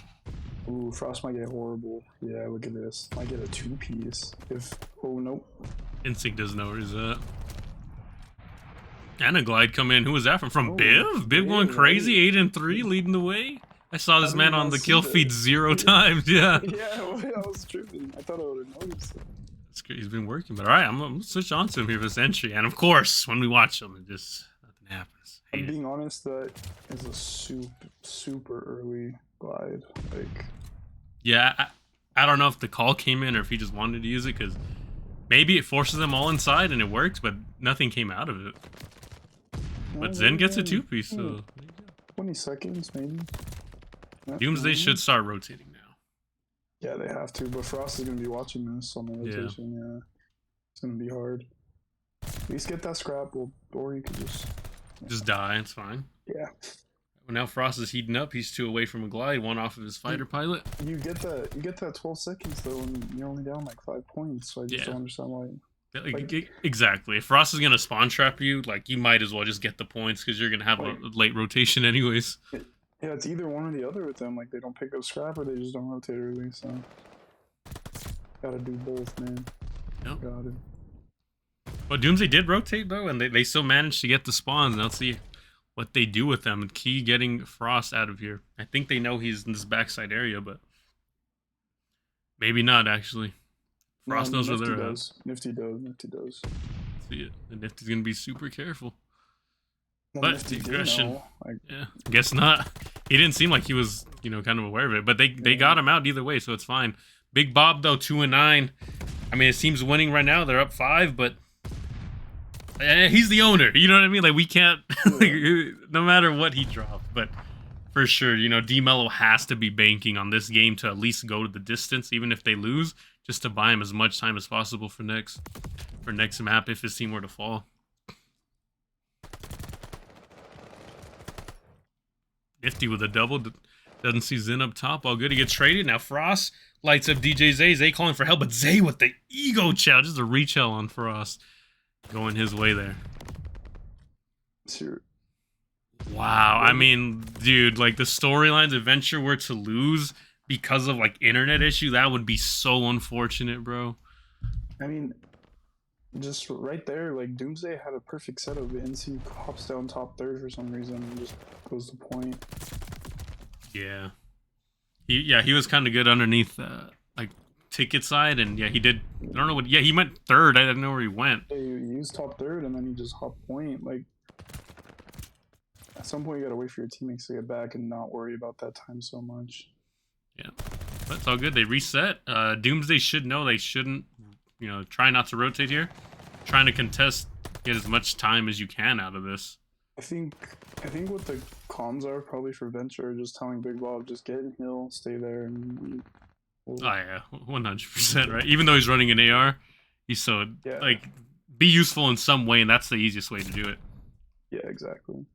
Ooh, Frost might get horrible. Yeah, look at this. Might get a 2-piece. Oh, nope. Instinct doesn't know where he's at. And a glide come in. Who was that from? Biv? Biv going crazy. 8-3, leading the way. I saw this man on the kill feed 0 times. Yeah. Yeah, I was tripping. I thought I would have noticed it. That's great. He's been working. But all right, I'm going to switch on to him here for this entry. And of course, when we watch him, it just nothing happens. I'm being honest, that is a super early glide. Like, yeah, I don't know if the call came in or if he just wanted to use it, because maybe it forces them all inside and it works, but nothing came out of it. But Zen gets a 2-piece, so 20 seconds maybe. Doomsday should start rotating now. Yeah, they have to, but Frost is going to be watching this on the rotation. Yeah. It's going to be hard. At least get that scrap, or you could just die, it's fine. Yeah. Well, now Frost is heating up. He's 2 away from a glide, 1 off of his fighter pilot. You get that 12 seconds though, and you're only down like 5 points. So I just don't understand why. Like, exactly. If Frost is gonna spawn trap you, like you might as well just get the points because you're gonna have a late rotation anyways. Yeah, it's either one or the other with them. Like they don't pick up scrap or they just don't rotate early. So gotta do both, man. Yep. Got it. But Doomsday did rotate though, and they still managed to get the spawns. And let's see what they do with them. Key getting Frost out of here. I think they know he's in this backside area, but maybe not actually. Frost knows where they're at. Nifty does. See it. The Nifty's gonna be super careful. Well, but the aggression, yeah, I guess not. He didn't seem like he was, kind of aware of it. But they got him out either way, so it's fine. Big Bob though, 2-9. I mean, his team's winning right now. They're up 5, but he's the owner. You know what I mean? Like we can't, no matter what he dropped. But for sure, D-Mello has to be banking on this game to at least go to the distance, even if they lose, just to buy him as much time as possible for next map if his team were to fall. Nifty with a double. Doesn't see Zen up top. All good. He gets traded. Now Frost lights up DJ Zay. Zay calling for help, but Zay with the ego chow. Just a reach hell on Frost. Going his way there. Sure. Wow. I mean, dude, like the storylines Adventure were to lose because of like internet issue, that would be so unfortunate, bro. I mean, just right there, like Doomsday had a perfect setup. NC hops down top third for some reason and just goes to point. Yeah. He was kind of good underneath like ticket side, and yeah, he did. I don't know what. Yeah, he went third. I didn't know where he went. Yeah, he was top third, and then he just hopped point. Like at some point, you gotta wait for your teammates to get back and not worry about that time so much. Yeah, but it's all good. They reset. Doomsday should know they shouldn't, try not to rotate here. Trying to contest, get as much time as you can out of this. I think what the cons are probably for Venture are just telling Big Bob just get in heal, stay there, and oh yeah, 100%, right? Even though he's running an AR, he's so like be useful in some way, and that's the easiest way to do it. Yeah, exactly.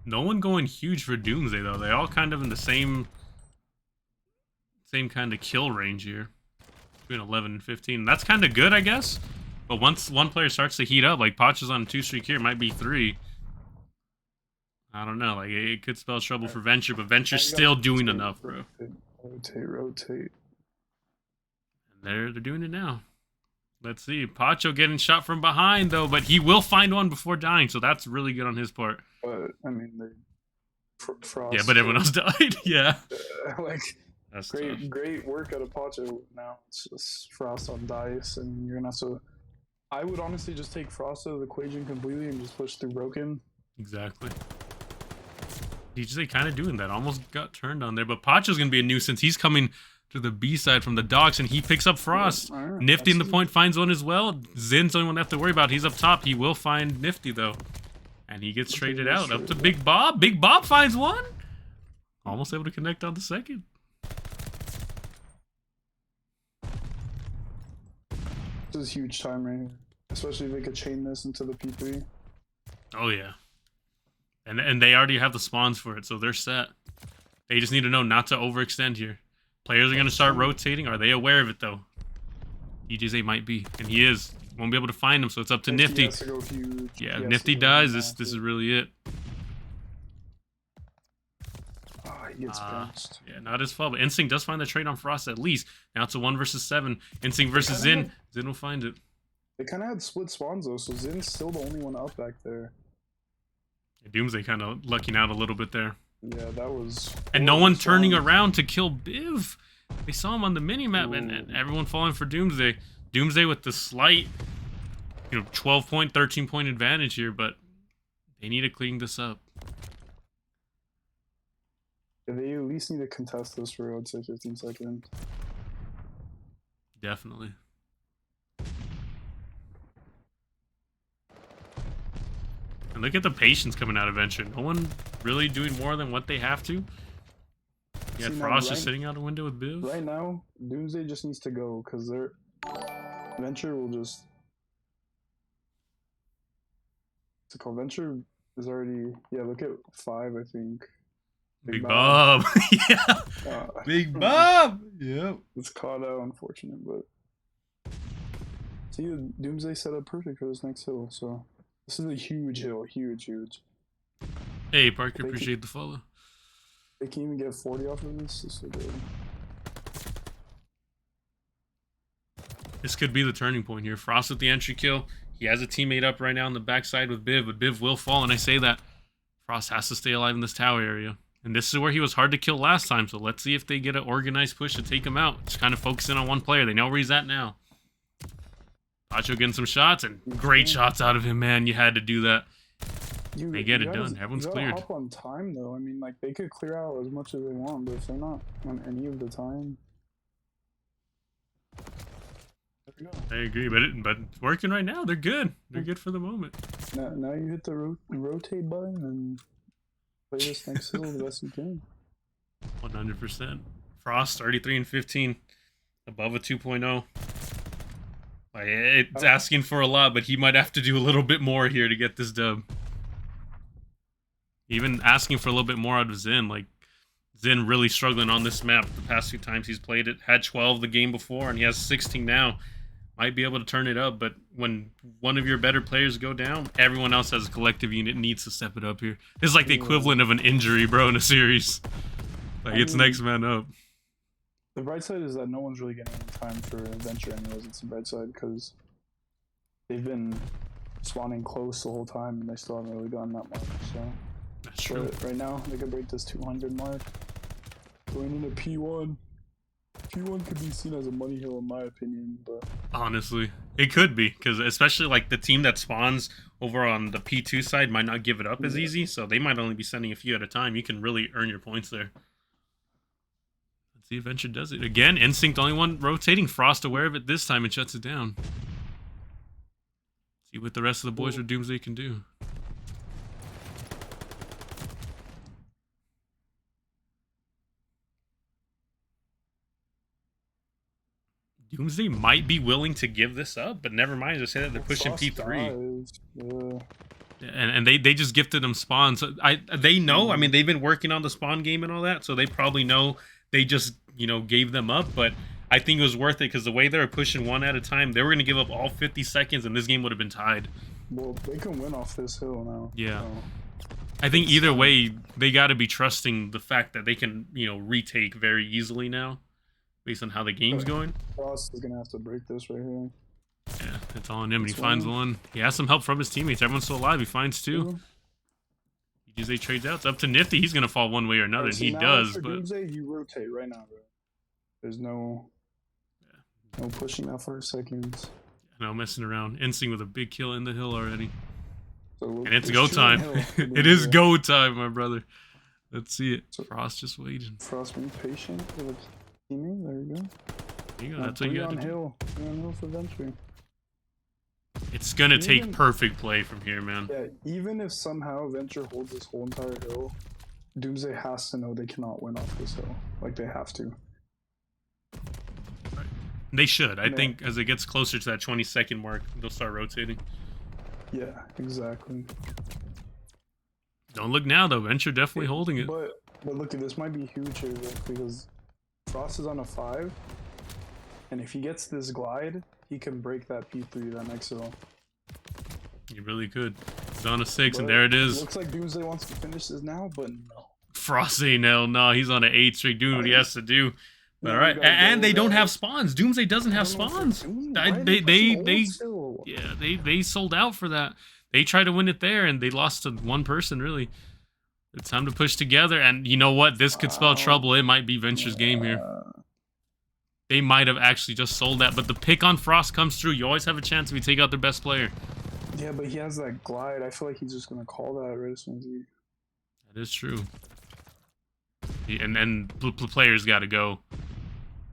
No one going huge for Doomsday though. They all kind of in the same kind of kill range here, between 11 and 15. That's kind of good, I guess. But once one player starts to heat up, like Potch is on a 2-streak here, it might be 3. I don't know. Like it could spell trouble for Venture, but Venture's still doing enough, bro. Rotate. And they're doing it now. Let's see. Pacho getting shot from behind though, but he will find one before dying, so that's really good on his part. But I mean, Frost. Yeah, but everyone else died. Yeah. Like that's great work out of Pacho. Now it's just Frost on dice, and you're gonna have to. I would honestly just take Frost out of the equation completely and just push through Broken. Exactly. DJ kind of doing that. Almost got turned on there, but Pacho's gonna be a nuisance. He's coming to the B side from the docks, and he picks up Frost. Yeah, right, Nifty in the point finds one as well. Zin's the only one they have to worry about. He's up top. He will find Nifty though, and he gets traded out up to Big Bob. Big Bob finds one. Almost able to connect on the second. This is huge time right here, especially if they could chain this into the P3. Oh yeah, and they already have the spawns for it, so they're set. They just need to know not to overextend here. Players are going to start rotating. Are they aware of it, though? DJZ might be, and he is. Won't be able to find him, so it's up to Nifty. Has to go huge. Yeah, Nifty dies. This is really it. Oh, he gets benched. Yeah, not his fault, but Instinct does find the trade on Frost at least. Now it's a 1 versus 7. Instinct versus Zin. Zin will find it. They kind of had split spawns, though, so Zin's still the only one up back there. Doomsday kind of lucking out a little bit there. Yeah, that was... And no one turning around to kill Biv. They saw him on the minimap, and everyone falling for Doomsday. Doomsday with the slight, 12-point, 13-point advantage here, but they need to clean this up. Yeah, they at least need to contest this for, I would say, 15 seconds. Definitely. And look at the patience coming out of Venture. No one really doing more than what they have to. You got Frost just sitting out a window with Biv. Right now, Doomsday just needs to go, because their Venture will just... what's it called? Venture is already, yeah, look at 5, I think. Big Bob. Yeah. Uh, Big Bob. Yep. it's caught out, unfortunate, but see, Doomsday set up perfect for this next hill, so this is a huge hill, huge. Hey, Parker, appreciate the follow. They can even get 40 off of this. This is good. This could be the turning point here. Frost with the entry kill. He has a teammate up right now on the backside with Biv, but Biv will fall, and I say that Frost has to stay alive in this tower area. And this is where he was hard to kill last time, so let's see if they get an organized push to take him out. Just kind of focusing on one player. They know where he's at now. Pacho getting some shots, and great shots out of him, man. You had to do that. They get it done. Everyone's cleared. Hop on time, though. I mean, like, they could clear out as much as they want, but if they're not on any of the time... There we go. I agree, but it's working right now. They're good. They're good for the moment. Now you hit the rotate button and play this next hill the best you can. 100%. Frost, 33 and 15. Above a 2.0. It's asking for a lot, but he might have to do a little bit more here to get this dub. Even asking for a little bit more out of Zen. Like, Zen really struggling on this map the past few times he's played it. Had 12 the game before, and he has 16 now. Might be able to turn it up, but when one of your better players go down, everyone else as a collective unit needs to step it up here. It's like the equivalent of an injury, bro, in a series. Like, it's next man up. The bright side is that no one's really getting any time for Adventure anyways. It's the bright side, because they've been spawning close the whole time, and they still haven't really gotten that much, so... That's true. But right now, they could break this 200 mark. Going into P1. P1 could be seen as a money hill in my opinion, but... Honestly, it could be, because especially like the team that spawns over on the P2 side might not give it up as easy, so they might only be sending a few at a time. You can really earn your points there. Let's see if Venture does it. Again, Instinct only one rotating. Frost aware of it this time and shuts it down. See what the rest of the boys with Doomsday can do. Doomsday might be willing to give this up, but never mind. Just say that they're pushing P3. And they just gifted them spawns. So they know. I mean, they've been working on the spawn game and all that, so they probably know they just, you know, gave them up. But I think it was worth it because the way they were pushing one at a time, they were going to give up all 50 seconds, and this game would have been tied. Well, they can win off this hill now. Yeah. So. I think either way, they got to be trusting the fact that they can, you know, retake very easily now. Based on how the game's going. Frost is going to have to break this right here. Yeah, it's all on him, and he finds one. He has some help from his teammates. Everyone's still alive. He finds two. He just trades out. It's up to Nifty. He's going to fall one way or another, and he does. But Doomsday, you rotate right now, bro. There's no pushing that for seconds. No messing around. Instinct with a big kill in the hill already. So and it's go time. It is go time, my brother. Let's see it. So, Frost just waiting. Frost being patient with teaming. There you go. There you go. That's what you got to do. Three on hill for Venture. It's going to take perfect play from here, man. Yeah, even if somehow Venture holds this whole entire hill, Doomsday has to know they cannot win off this hill. Like, they have to. Right. They should. I think as it gets closer to that 20-second mark, they'll start rotating. Yeah, exactly. Don't look now, though. Venture definitely holding it. But look, this might be huge here, because Frost is on a 5, and if he gets this glide, he can break that P3, that next hill. He really could. He's on a 6, and there it is. Looks like Doomsday wants to finish this now, but no. Frost ain't no. He's on an 8 straight doing what he has to do. But all right, and they don't have spawns. Doomsday doesn't have spawns. They sold out for that. They tried to win it there, and they lost to one person, really. It's time to push together, and you know what? This could spell trouble. It might be Venture's game here. They might have actually just sold that, but the pick on Frost comes through. You always have a chance if you take out their best player. Yeah, but he has that glide. I feel like he's just going to call that right as soon as he... That is true. And players got to go.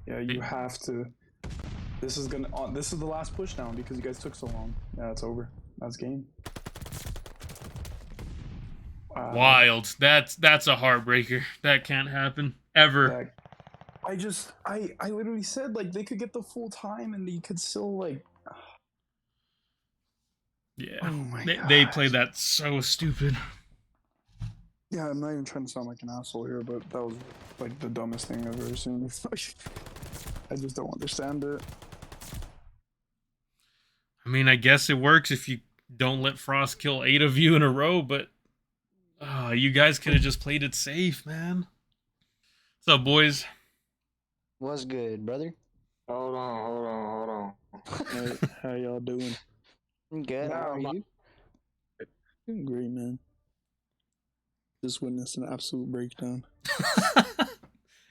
Yeah, you have to... This is the last push now because you guys took so long. Yeah, it's over. That's game. Wow. Wild. That's a heartbreaker. That can't happen ever. I literally said like they could get the full time and they could still like. Yeah, Oh my they played gosh. that so stupid. Yeah, I'm not even trying to sound like an asshole here, but that was like the dumbest thing I've ever seen. I just don't understand it. I mean, I guess it works if you don't let Frost kill 8 of you in a row, but you guys could have just played it safe, man. What's up, boys? What's good, brother? Hold on. Hey, how y'all doing? I'm good. How Now are my you? Doing great, man. Just witnessed an absolute breakdown.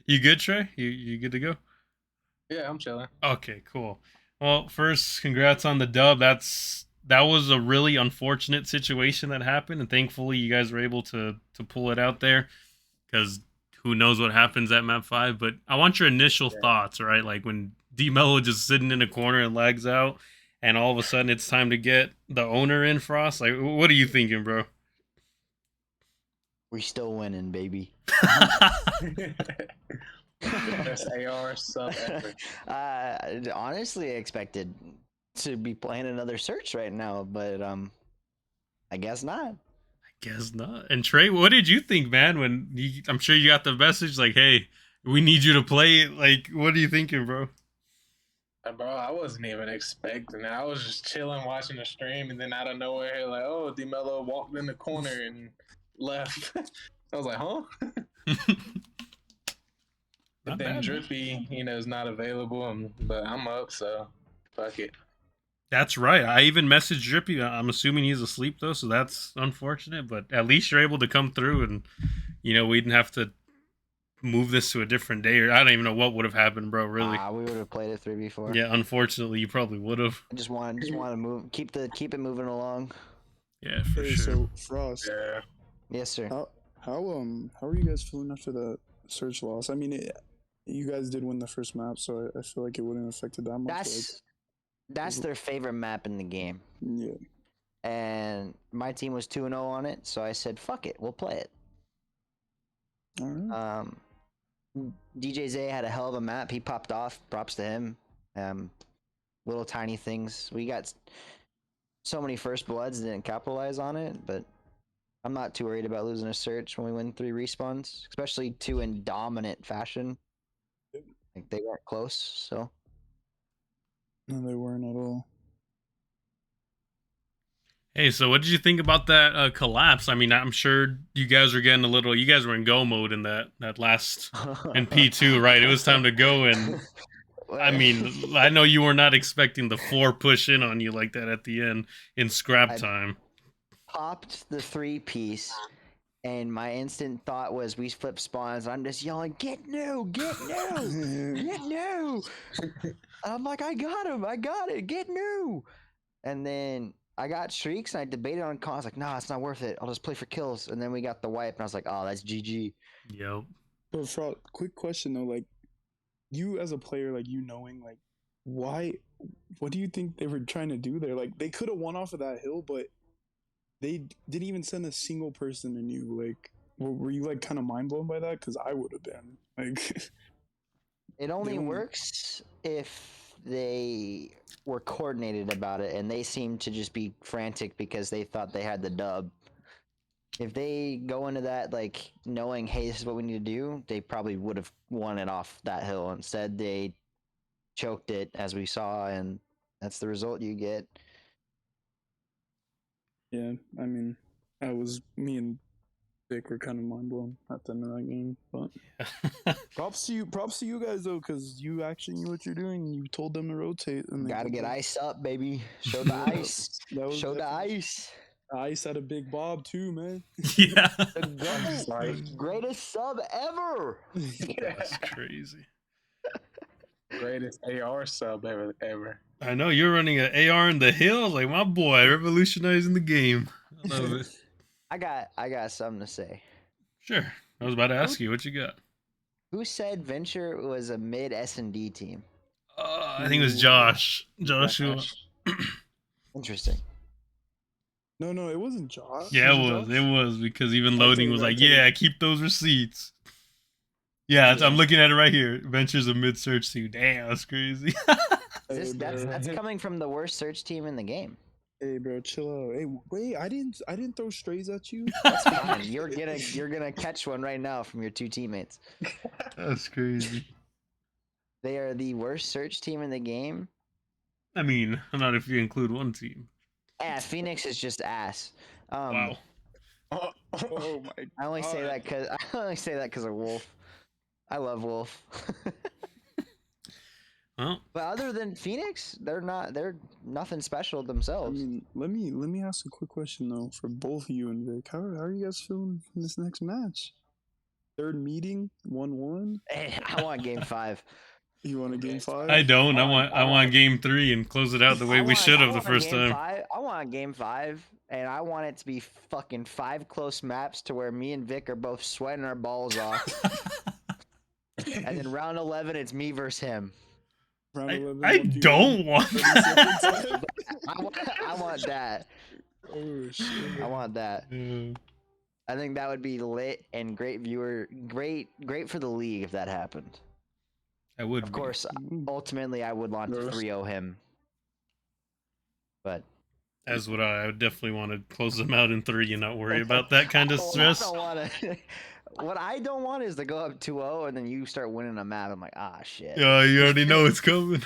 You good, Trey? You good to go? yeah, I'm chilling. Okay, cool. Well, first, congrats on the dub. That was a really unfortunate situation that happened, and thankfully you guys were able to pull it out there. Because who knows what happens at map 5? But I want your initial Yeah. thoughts, right? Like when D Mello just sitting in a corner and lags out, and all of a sudden it's time to get the owner in, Frost. Like, what are you thinking, bro? We still winning, baby. The best AR sub ever. Honestly, I expected to be playing another search right now, but I guess not. Guess not. And Trey, what did you think, man? I'm sure you got the message like, "Hey, we need you to play." Like, what are you thinking, bro? Bro, I wasn't even expecting it. I was just chilling, watching the stream, and then out of nowhere, like, oh, DeMello walked in the corner and left. I was like, huh? But Not then bad, man. Drippy, is not available, but I'm up, so fuck it. That's right. I even messaged Drippy. I'm assuming he's asleep though, so that's unfortunate. But at least you're able to come through, and we didn't have to move this to a different day. Or I don't even know what would have happened, bro. Really. We would have played it 3v4. Yeah. Unfortunately, you probably would have. I just want to move, keep it moving along. Yeah, for Hey, sure. so Frost, Yeah. Yes, sir. how are you guys feeling after the search loss? I mean, you guys did win the first map, so I feel like it wouldn't have affected that much. That's their favorite map in the game, Yeah. and my team was 2-0 on it, so I said, "Fuck it, we'll play it." All right. DJ Zay had a hell of a map. He popped off. Props to him. Little tiny things. We got so many first bloods, didn't capitalize on it, but I'm not too worried about losing a search when we win 3 respawns, especially 2 in dominant fashion. Like they weren't close, so. No, they weren't at all. Hey, so what did you think about that collapse? I mean, I'm sure you guys were getting a little. You guys were in go mode in that last in P2, right? It was time to go, and I mean, I know you were not expecting the 4 push in on you like that at the end in scrap time. Popped the 3-piece, and my instant thought was we flip spawns. And I'm just yelling, "Get new, get new, get new!" I'm like, "I got him, I got it, get new!" And then I got streaks, and I debated on calls. Like, "No, it's not worth it. I'll just play for kills." And then we got the wipe, and I was like, "Oh, that's GG." Yep. But Frost, quick question though, like you as a player, like knowing, like why, what do you think they were trying to do there? Like they could have won off of that hill, but they didn't even send a single person in you. Like, were you like kind of mind blown by that? Because I would have been. Like, It only works if they were coordinated about it, and they seemed to just be frantic because they thought they had the dub. If they go into that like knowing, hey, this is what we need to do, they probably would have won it off that hill. Instead, they choked it, as we saw, and that's the result you get. yeah, I mean, me and Dick were kind of mind blown at the end of that game. But props to you guys though, because you actually knew what you're doing. You told them to rotate, and they Gotta did get that. ice up, baby. Show the ice. That was Show the definitely- ice. Ice had a big bob too, man. Yeah. The I'm just like, greatest sub ever. That's crazy. greatest AR sub ever. I know you're running an AR in the hills, like my boy, revolutionizing the game. I love it. I got something to say. Sure. I was about to ask you what you got. Who said Venture was a mid S&D team? I think it was Josh. Joshua. Interesting. No, it wasn't Josh. Yeah, it Josh? was. It was because even I'll loading tell you, was I'll like, tell you. yeah, keep those receipts. Yeah, Yeah. I'm looking at it right here. Ventures a mid search team. Damn, that's crazy. That's coming from the worst search team in the game. Hey, bro, chill out. Hey, wait, I didn't throw strays at you. That's fine. You're gonna catch one right now from your two teammates. That's crazy. They are the worst search team in the game. I mean, not if you include one team. Yeah, Phoenix is just ass. Wow. Oh my! I only say that because of Wolf. I love Wolf. Well, But other than Phoenix, they're nothing special I themselves. mean, let me ask a quick question though for both you and Vic. How are you guys feeling in this next match? Third meeting, 1-1. Hey, I want game 5. You want a game 5? I don't. I want game 3 and close it out the way we should have the first time. I want game 5, and I want it to be fucking 5 close maps to where me and Vic are both sweating our balls off. And then round 11, it's me versus him. Round 11, I don't want I want that. Oh shit! I want that. I think that would be lit and great for the league if that happened. I would. Of course, ultimately I would want to 3-0 him. But as would I. I would definitely want to close them out in 3 and not worry about that kind of stress. I don't want to. What I don't want is to go up 2-0 and then you start winning a map. I'm like, ah, shit. Yeah, you already know it's coming.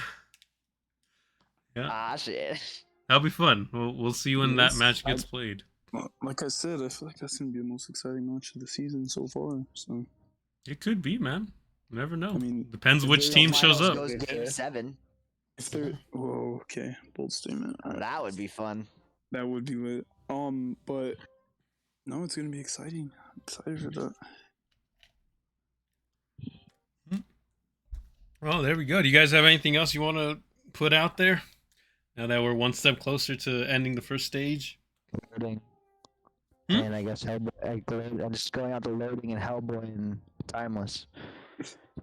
Yeah. Ah, shit. That'll be fun. We'll see when that match gets played. Like I said, I feel like that's gonna be the most exciting match of the season so far. So it could be, man. You never know. I mean, depends which team shows up. Goes game 7. If they're whoa, okay, bold statement. All right. That would be fun. That would be lit. But no, it's gonna be exciting. I'm excited for that. Well, there we go. Do you guys have anything else you want to put out there? Now that we're one step closer to ending the first stage. Loading. And I guess I'm just going out to loading and Hellboy and Timeless.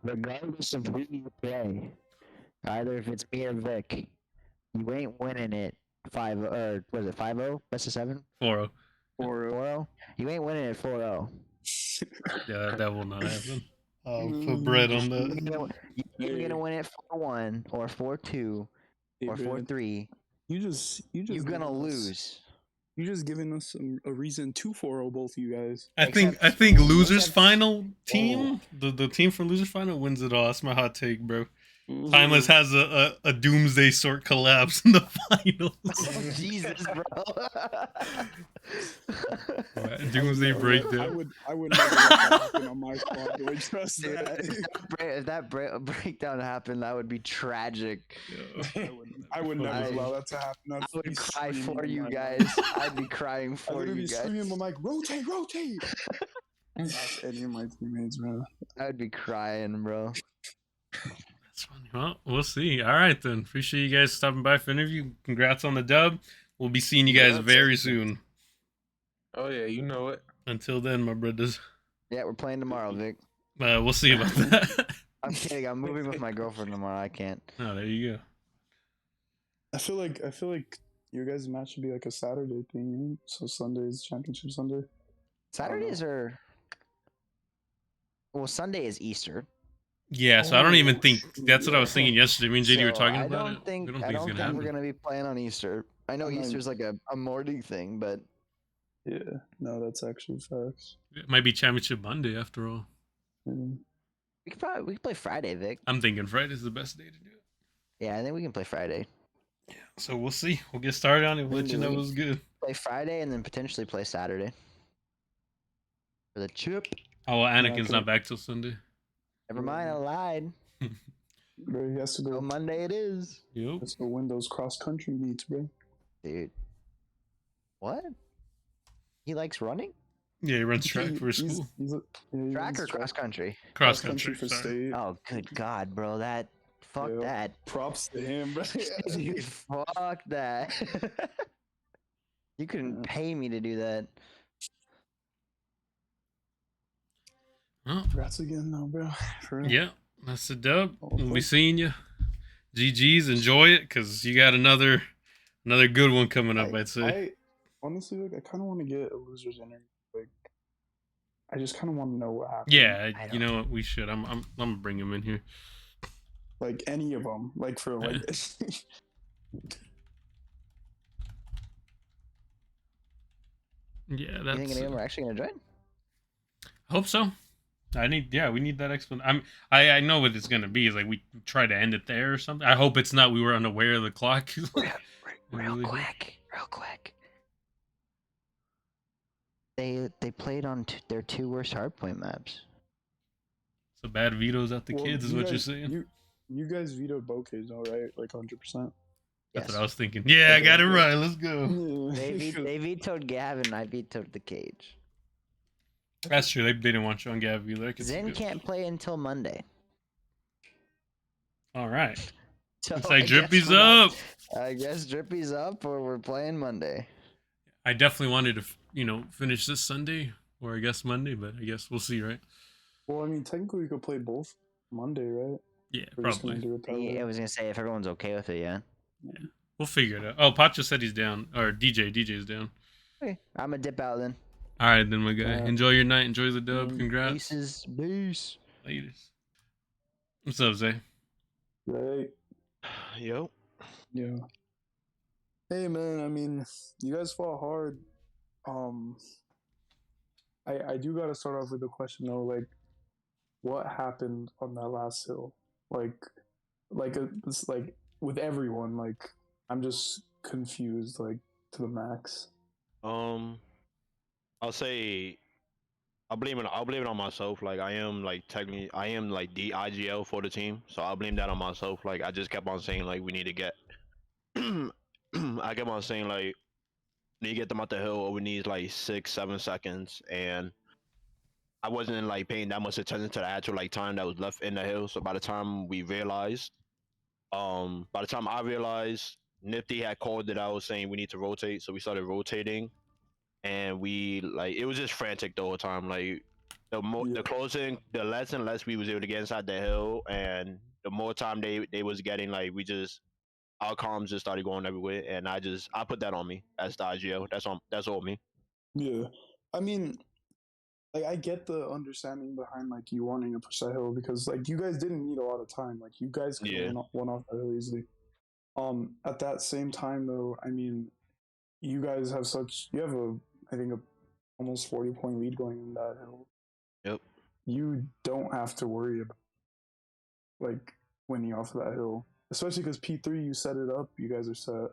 Regardless of who you play, either if it's me or Vic, you ain't winning it 5 or was it 5-0? Best of 7? 4-0. 4-0? You ain't winning it 4-0. Yeah, that will not happen. I'll put bread on that. You're gonna win it 4-1 or 4-2 or 4-3. You're gonna lose. You're just giving us a reason to 4-0 both of you guys. I think losers final team, the team from losers final wins it all. That's my hot take, bro. Timeless has a Doomsday sort collapse in the finals. Oh, Jesus, bro. Doomsday breakdown. I would never let that happen on my squad. Boy, trust that. If that breakdown happened, that would be tragic. I would never allow that to happen. I would cry for you guys. I'd be crying for you guys. Screaming, I'm like, rotate. Any of my teammates, bro. I would be crying, bro. That's funny. Well, we'll see. All right, then. Appreciate you guys stopping by for the interview. Congrats on the dub. We'll be seeing you guys very soon. Oh, yeah, you know it. Until then, my brothers. Yeah, we're playing tomorrow, Vic. We'll see about that. I'm kidding. I'm moving with my girlfriend tomorrow. I can't. Oh, there you go. I feel like your guys' match should be like a Saturday thing, you know? So Sunday's championship Sunday. Saturdays are. Well, Sunday is Easter. Yeah, so I don't even think that's what I was thinking yesterday. Me and JD were talking about it. I don't think we're gonna be playing on Easter. I know Easter's like a morning thing, but yeah, no, that's actually facts. It might be championship Monday after all. Yeah. We could play Friday, Vic. I'm thinking Friday's the best day to do it. Yeah, I think we can play Friday. Yeah, so we'll see. We'll get started on it. We'll let you know it was good. Play Friday and then potentially play Saturday for the chip. Oh, well, Anakin's not back till Sunday. Never mind, I lied. Bro, he has to go. So Monday it is. Yep. Let's go win those cross country meets, bro. Dude. What? He likes running? Yeah, he runs track for his school. Track or cross country? Cross country for sorry. state. Oh, good God, bro. Fuck that. Props to him, bro. Dude, fuck that. You couldn't pay me to do that. Well, congrats again, though, bro. For real. Yeah, that's the dub. We'll be seeing you. GG's, enjoy it, because you got another good one coming up, I'd say. Honestly, like, I kind of want to get a loser's interview. Like, I just kind of want to know what happened. Yeah, you know what? We should. I'm gonna bring him in here. Like any of them, like for like. Yeah, You that's. think any of them are actually gonna join? Hope so. We need that explanation. I know what it's gonna be. Is like we try to end it there or something. I hope it's not. We were unaware of the clock. Real quick. They played on their 2 worst hardpoint maps. So bad vetoes at the Well, kids is what you're saying. you guys vetoed Bokeh's, all right? Like 100%. That's Yes. what I was thinking. Yeah, I got it right. Let's go. They vetoed Gavin. I vetoed the cage. That's true. They didn't want you on Gav either. Zen can't play until Monday. All right. So Looks like I guess Drippy's we're not- up. I guess Drippy's up, or we're playing Monday. I definitely wanted to, finish this Sunday or I guess Monday, but I guess we'll see, right? Well, I mean, technically we could play both Monday, right? Yeah, We're just gonna probably. do it that way. I was gonna say if everyone's okay with it, yeah. We'll figure it out. Oh, Pacha said he's down, or DJ's down. Okay, I'm gonna dip out then. All right, then, my guy. Yeah. Enjoy your night. Enjoy the dub. Congrats. Peace. Peace. Latest. What's up, Zay? Right? Yo. Yeah. Hey man, I mean, you guys fought hard. I do gotta start off with a question though, like, what happened on that last hill? It's like with everyone, like, I'm just confused, like, to the max. I'll say I'll blame it on myself. Like I am like technically the IGL for the team, so I'll blame that on myself. Like I just kept on saying like we need to get I kept on saying like need to get them out the hill over these like 6-7 seconds, and I wasn't like paying that much attention to the actual like time that was left in the hill. So by the time I realized, Nifty had called it out saying we need to rotate, so we started rotating, and we like it was just frantic the whole time. Like the closing, the less and less we was able to get inside the hill, and the more time they was getting, like our comms just started going everywhere, and I put that on me as the IGL. That's all me. Yeah. I mean, like, I get the understanding behind like you wanting to push that hill because like you guys didn't need a lot of time. Like you guys could have won off that hill easily. At that same time though, I mean, you guys have I think a almost 40-point lead going in that hill. Yep. You don't have to worry about like winning off of that hill, especially because P3 you set it up. You guys are set,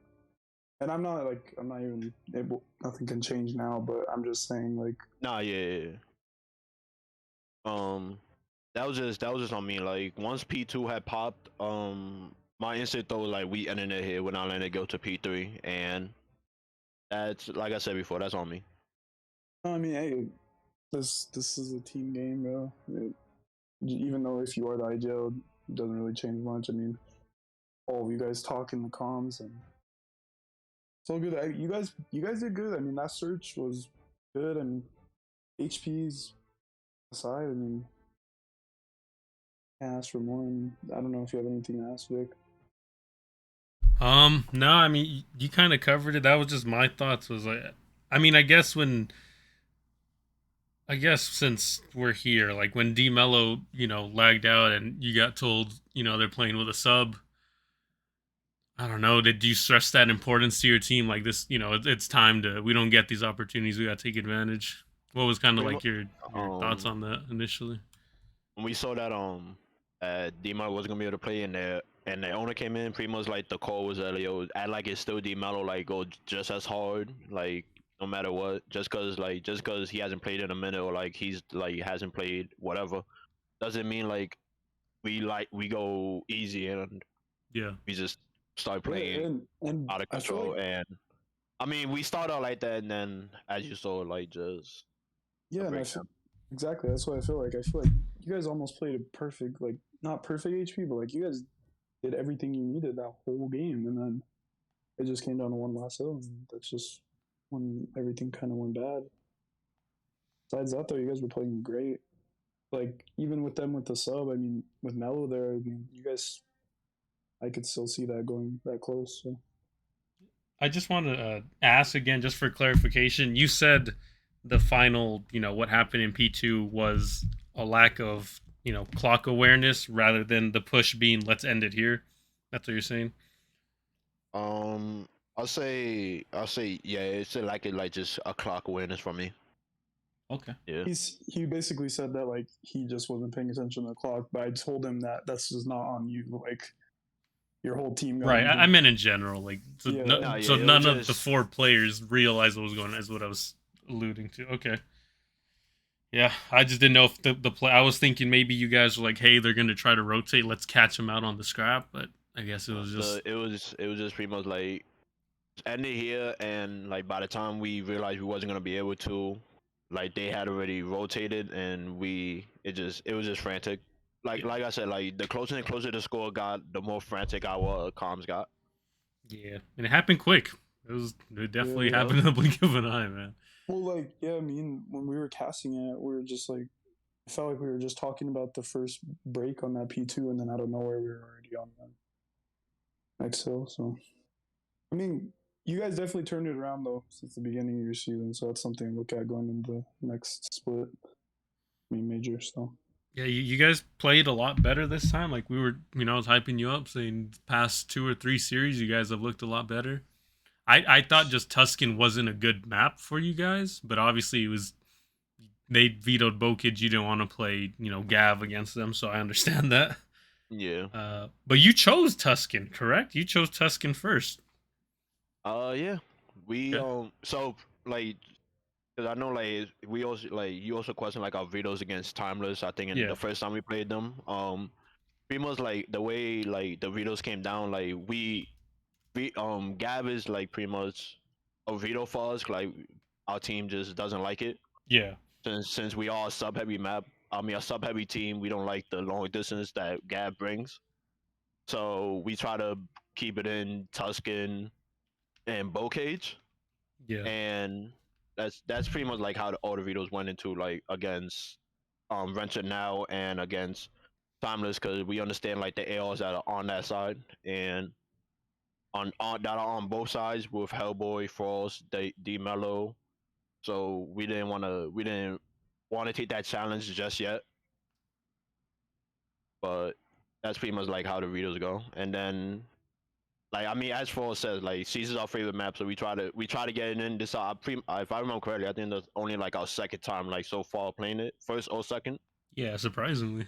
and I'm not even able. Nothing can change now, but I'm just saying like. Nah, yeah. That was just on me. Like once P2 had popped, my instinct though was like we ended it here. We're not letting it go to P3, and that's like I said before. That's on me. I mean, hey, this is a team game, bro. Even though if you are the IGL, it doesn't really change much. I mean, all of you guys talk in the comms, and it's all good. You guys did good. I mean, that search was good, and HP's aside, I mean, can't ask for more. And I don't know if you have anything to ask, Vic. No, I mean, you kind of covered it. That was just my thoughts. Was like, I mean, I guess since we're here, like when D Mello, lagged out and you got told, they're playing with a sub. I don't know. Did you stress that importance to your team? Like this, it's time we don't get these opportunities. We got to take advantage. What was kind of like your thoughts on that initially? When we saw that D-Mello wasn't gonna be able to play, and the owner came in, pretty much like the call was that act like it's still D-Mello, like go just as hard, like no matter what, just cause he hasn't played in a minute, or like he's like hasn't played whatever, doesn't mean like we go easy and we just start playing and out of control. And I mean we start out like that, and then as you saw, like just exactly, that's what I feel like. I feel like you guys almost played a perfect, like not perfect HP, but like you guys did everything you needed that whole game, and then it just came down to one last hill, and that's just when everything kind of went bad. Besides that, though, you guys were playing great. Like even with them with the sub, I mean, with Mello there, I mean, you guys, I could still see that going that close. So. I just want to ask again, just for clarification. You said the final, what happened in P2 was a lack of, clock awareness rather than the push being let's end it here. That's what you're saying? I'll say yeah. It's like just a clock awareness for me. Okay. Yeah. He basically said that like he just wasn't paying attention to the clock, but I told him that this is not on you. Like your whole team got Right. I injured. meant in general. Like, so, Yeah. No, yeah. so It was none of the just 4 players realized what was going on, is what I was alluding to. Okay. Yeah, I just didn't know if the play. I was thinking maybe you guys were like, "Hey, they're gonna try to rotate. Let's catch them out on the scrap." But I guess it was just it was just pretty much like ended here, and like by the time we realized we wasn't gonna be able to, like they had already rotated, and it was just frantic. yeah, Like I said, like the closer and closer the score got, the more frantic our comms got. yeah, and it happened quick. It definitely Yeah. happened in the blink of an eye, man. Well, like yeah, I mean, when we were casting it, we were just like, I felt like we were just talking about the first break on that P2, and then out of nowhere we were already on the next hill. So, I mean, you guys definitely turned it around though since the beginning of your season. So that's something to look at going into the next split. I mean, major. So Yeah, you guys played a lot better this time. Like we were, I was hyping you up, saying past 2 or 3 series, you guys have looked a lot better. I thought just Tuscan wasn't a good map for you guys, but obviously it was. They vetoed Bokid. You didn't want to play, Gav against them, so I understand that. Yeah. But you chose Tuscan, correct? You chose Tuscan first. Yeah. We Yeah. so like, cause I know like we also like you also question like our vetoes against Timeless. I think in Yeah. the first time we played them, pretty much like the way like the vetoes came down, like Gab is like pretty much a veto for us. Like our team just doesn't like it Yeah. since we are a sub heavy map. I mean a sub heavy team. We don't like the long distance that Gab brings. So we try to keep it in Tuscan and Bow Cage, Yeah. and that's pretty much like how all the vetoes went into like against Venture now and against Timeless, because we understand like the ARs that are on that side and on that are on both sides with Hellboy, Frost, D Mellow. So we didn't want to take that challenge just yet, but that's pretty much like how the vetoes go. And then like I mean, as Frost says, like Caesar's our favorite map, so we try to get it in. This if I remember correctly, I think that's only like our second time like so far playing it, first or second. Yeah. Surprisingly,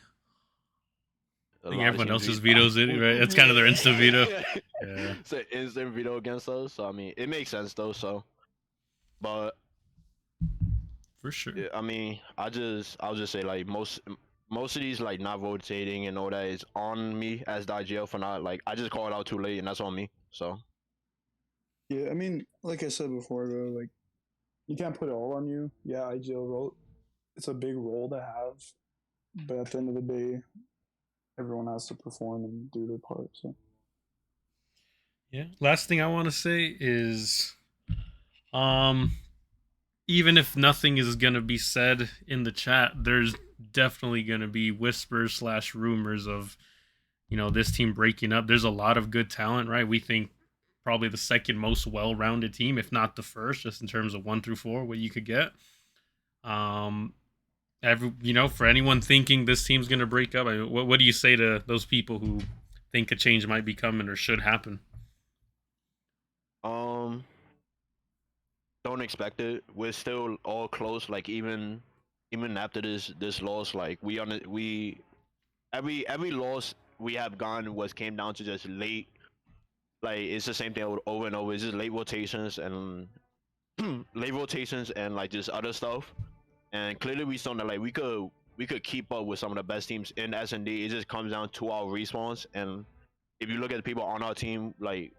A I think lot of everyone teams else's we vetoes it, right? It's kind of their instant veto. yeah. Yeah, It's an instant veto against us. So I mean, it makes sense though. So, but for sure. yeah, I mean, I'll just say like most of these like not rotating and all that is on me as the IGL for not like I just called out too late and that's on me. So yeah, I mean, like I said before, though, like you can't put it all on you. Yeah, IGL role, it's a big role to have, but at the end of the day, everyone has to perform and do their part. So Yeah. Last thing I want to say is, um, even if nothing is gonna be said in the chat, there's definitely gonna be whispers slash rumors of this team breaking up. There's a lot of good talent, right? We think probably the second most well-rounded team, if not the first, just in terms of 1 through 4, what you could get. Um, for anyone thinking this team's gonna break up, I mean, what do you say to those people who think a change might be coming or should happen? um, don't expect it. We're still all close. Like even after this loss, like we every loss we have gone was came down to just late. Like it's the same thing over and over. It's just late rotations and late rotations and like just other stuff. And clearly we saw that like we could keep up with some of the best teams in S&D. It just comes down to our respawns. And if you look at the people on our team, like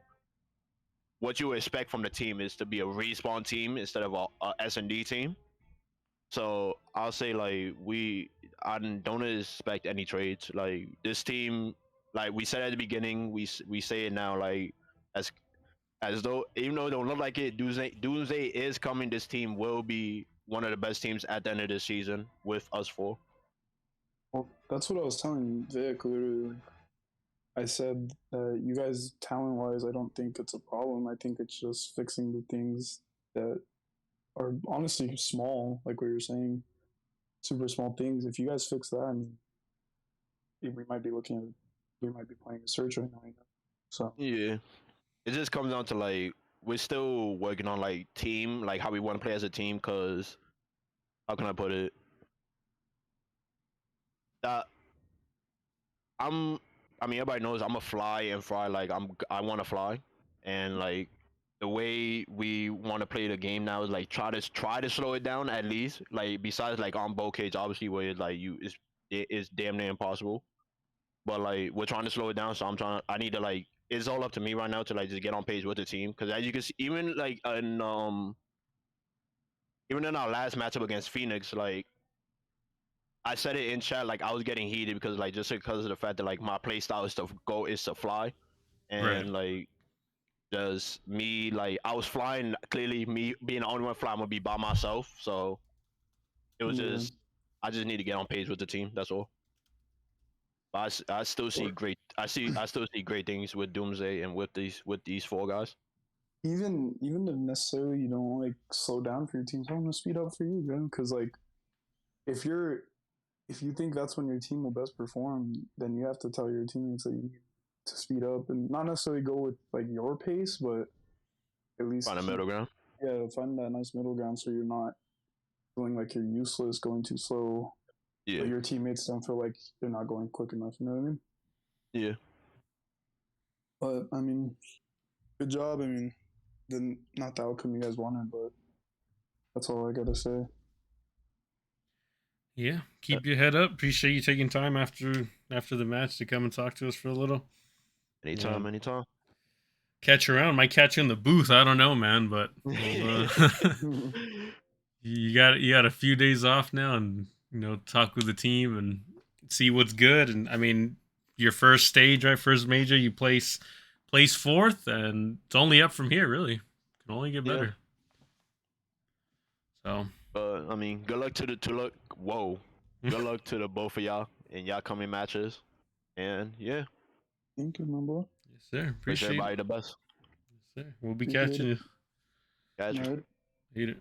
what you expect from the team is to be a respawn team instead of a S&D team. So I'll say like I don't expect any trades. Like this team, like we said at the beginning, we say it now, like as as though even though it don't look like it, Doomsday is coming. This team will be one of the best teams at the end of the season with us four. well, that's what I was telling Vic. Literally, like, I said that you guys, talent wise, I don't think it's a problem. I think it's just fixing the things that are honestly small, like what you're saying, super small things. If you guys fix that, I mean, we might be looking at, we might be playing a search right now. So Yeah, it just comes down to like we're still working on like team, like how we want to play as a team. Cause how can I put it? That I mean, everybody knows I'm a fly and fry. Like I want to fly, and like the way we want to play the game now is like try to slow it down at least. Like besides like on bow cage, obviously where it's like it's damn near impossible. But like we're trying to slow it down, so I need to like it's all up to me right now to like just get on page with the team because as you can see, even in our last matchup against Phoenix, like I said it in chat, like I was getting heated because like just because of the fact that like my play style is to fly, Right. and like just me like I was flying clearly me being the only one flying would be by myself, so it was Yeah. just I just need to get on page with the team. That's all. But I still see I still see great things with Doomsday and with these four guys. Even if necessarily you don't like slow down for your team, tell them to speed up for you, man. Because like if you think that's when your team will best perform, then you have to tell your teammates that you need to speed up and not necessarily go with like your pace, but at least Find a middle ground. find that nice middle ground so you're not feeling like you're useless going too slow. Yeah. But your teammates don't feel like they're not going quick enough. You know what I mean? Yeah. But I mean, good job. I mean, then not the outcome you guys wanted, but that's all I gotta say. Yeah, keep your head up. Appreciate you taking time after the match to come and talk to us for a little. Anytime, anytime. Catch you around. Might catch you in the booth. I don't know, man, but we'll, you got a few days off now, and talk with the team and see what's good. And I mean, your first stage, right? First major, you place fourth, and it's only up from here. Really, can only get better. So, I mean, good luck to good luck to the both of y'all in y'all coming matches, and yeah, Thank you, my boy. yes, sir. wish Appreciate everybody it. the best. Yes, sir. We'll be Appreciate catching it. you. Gotcha. All right. Later.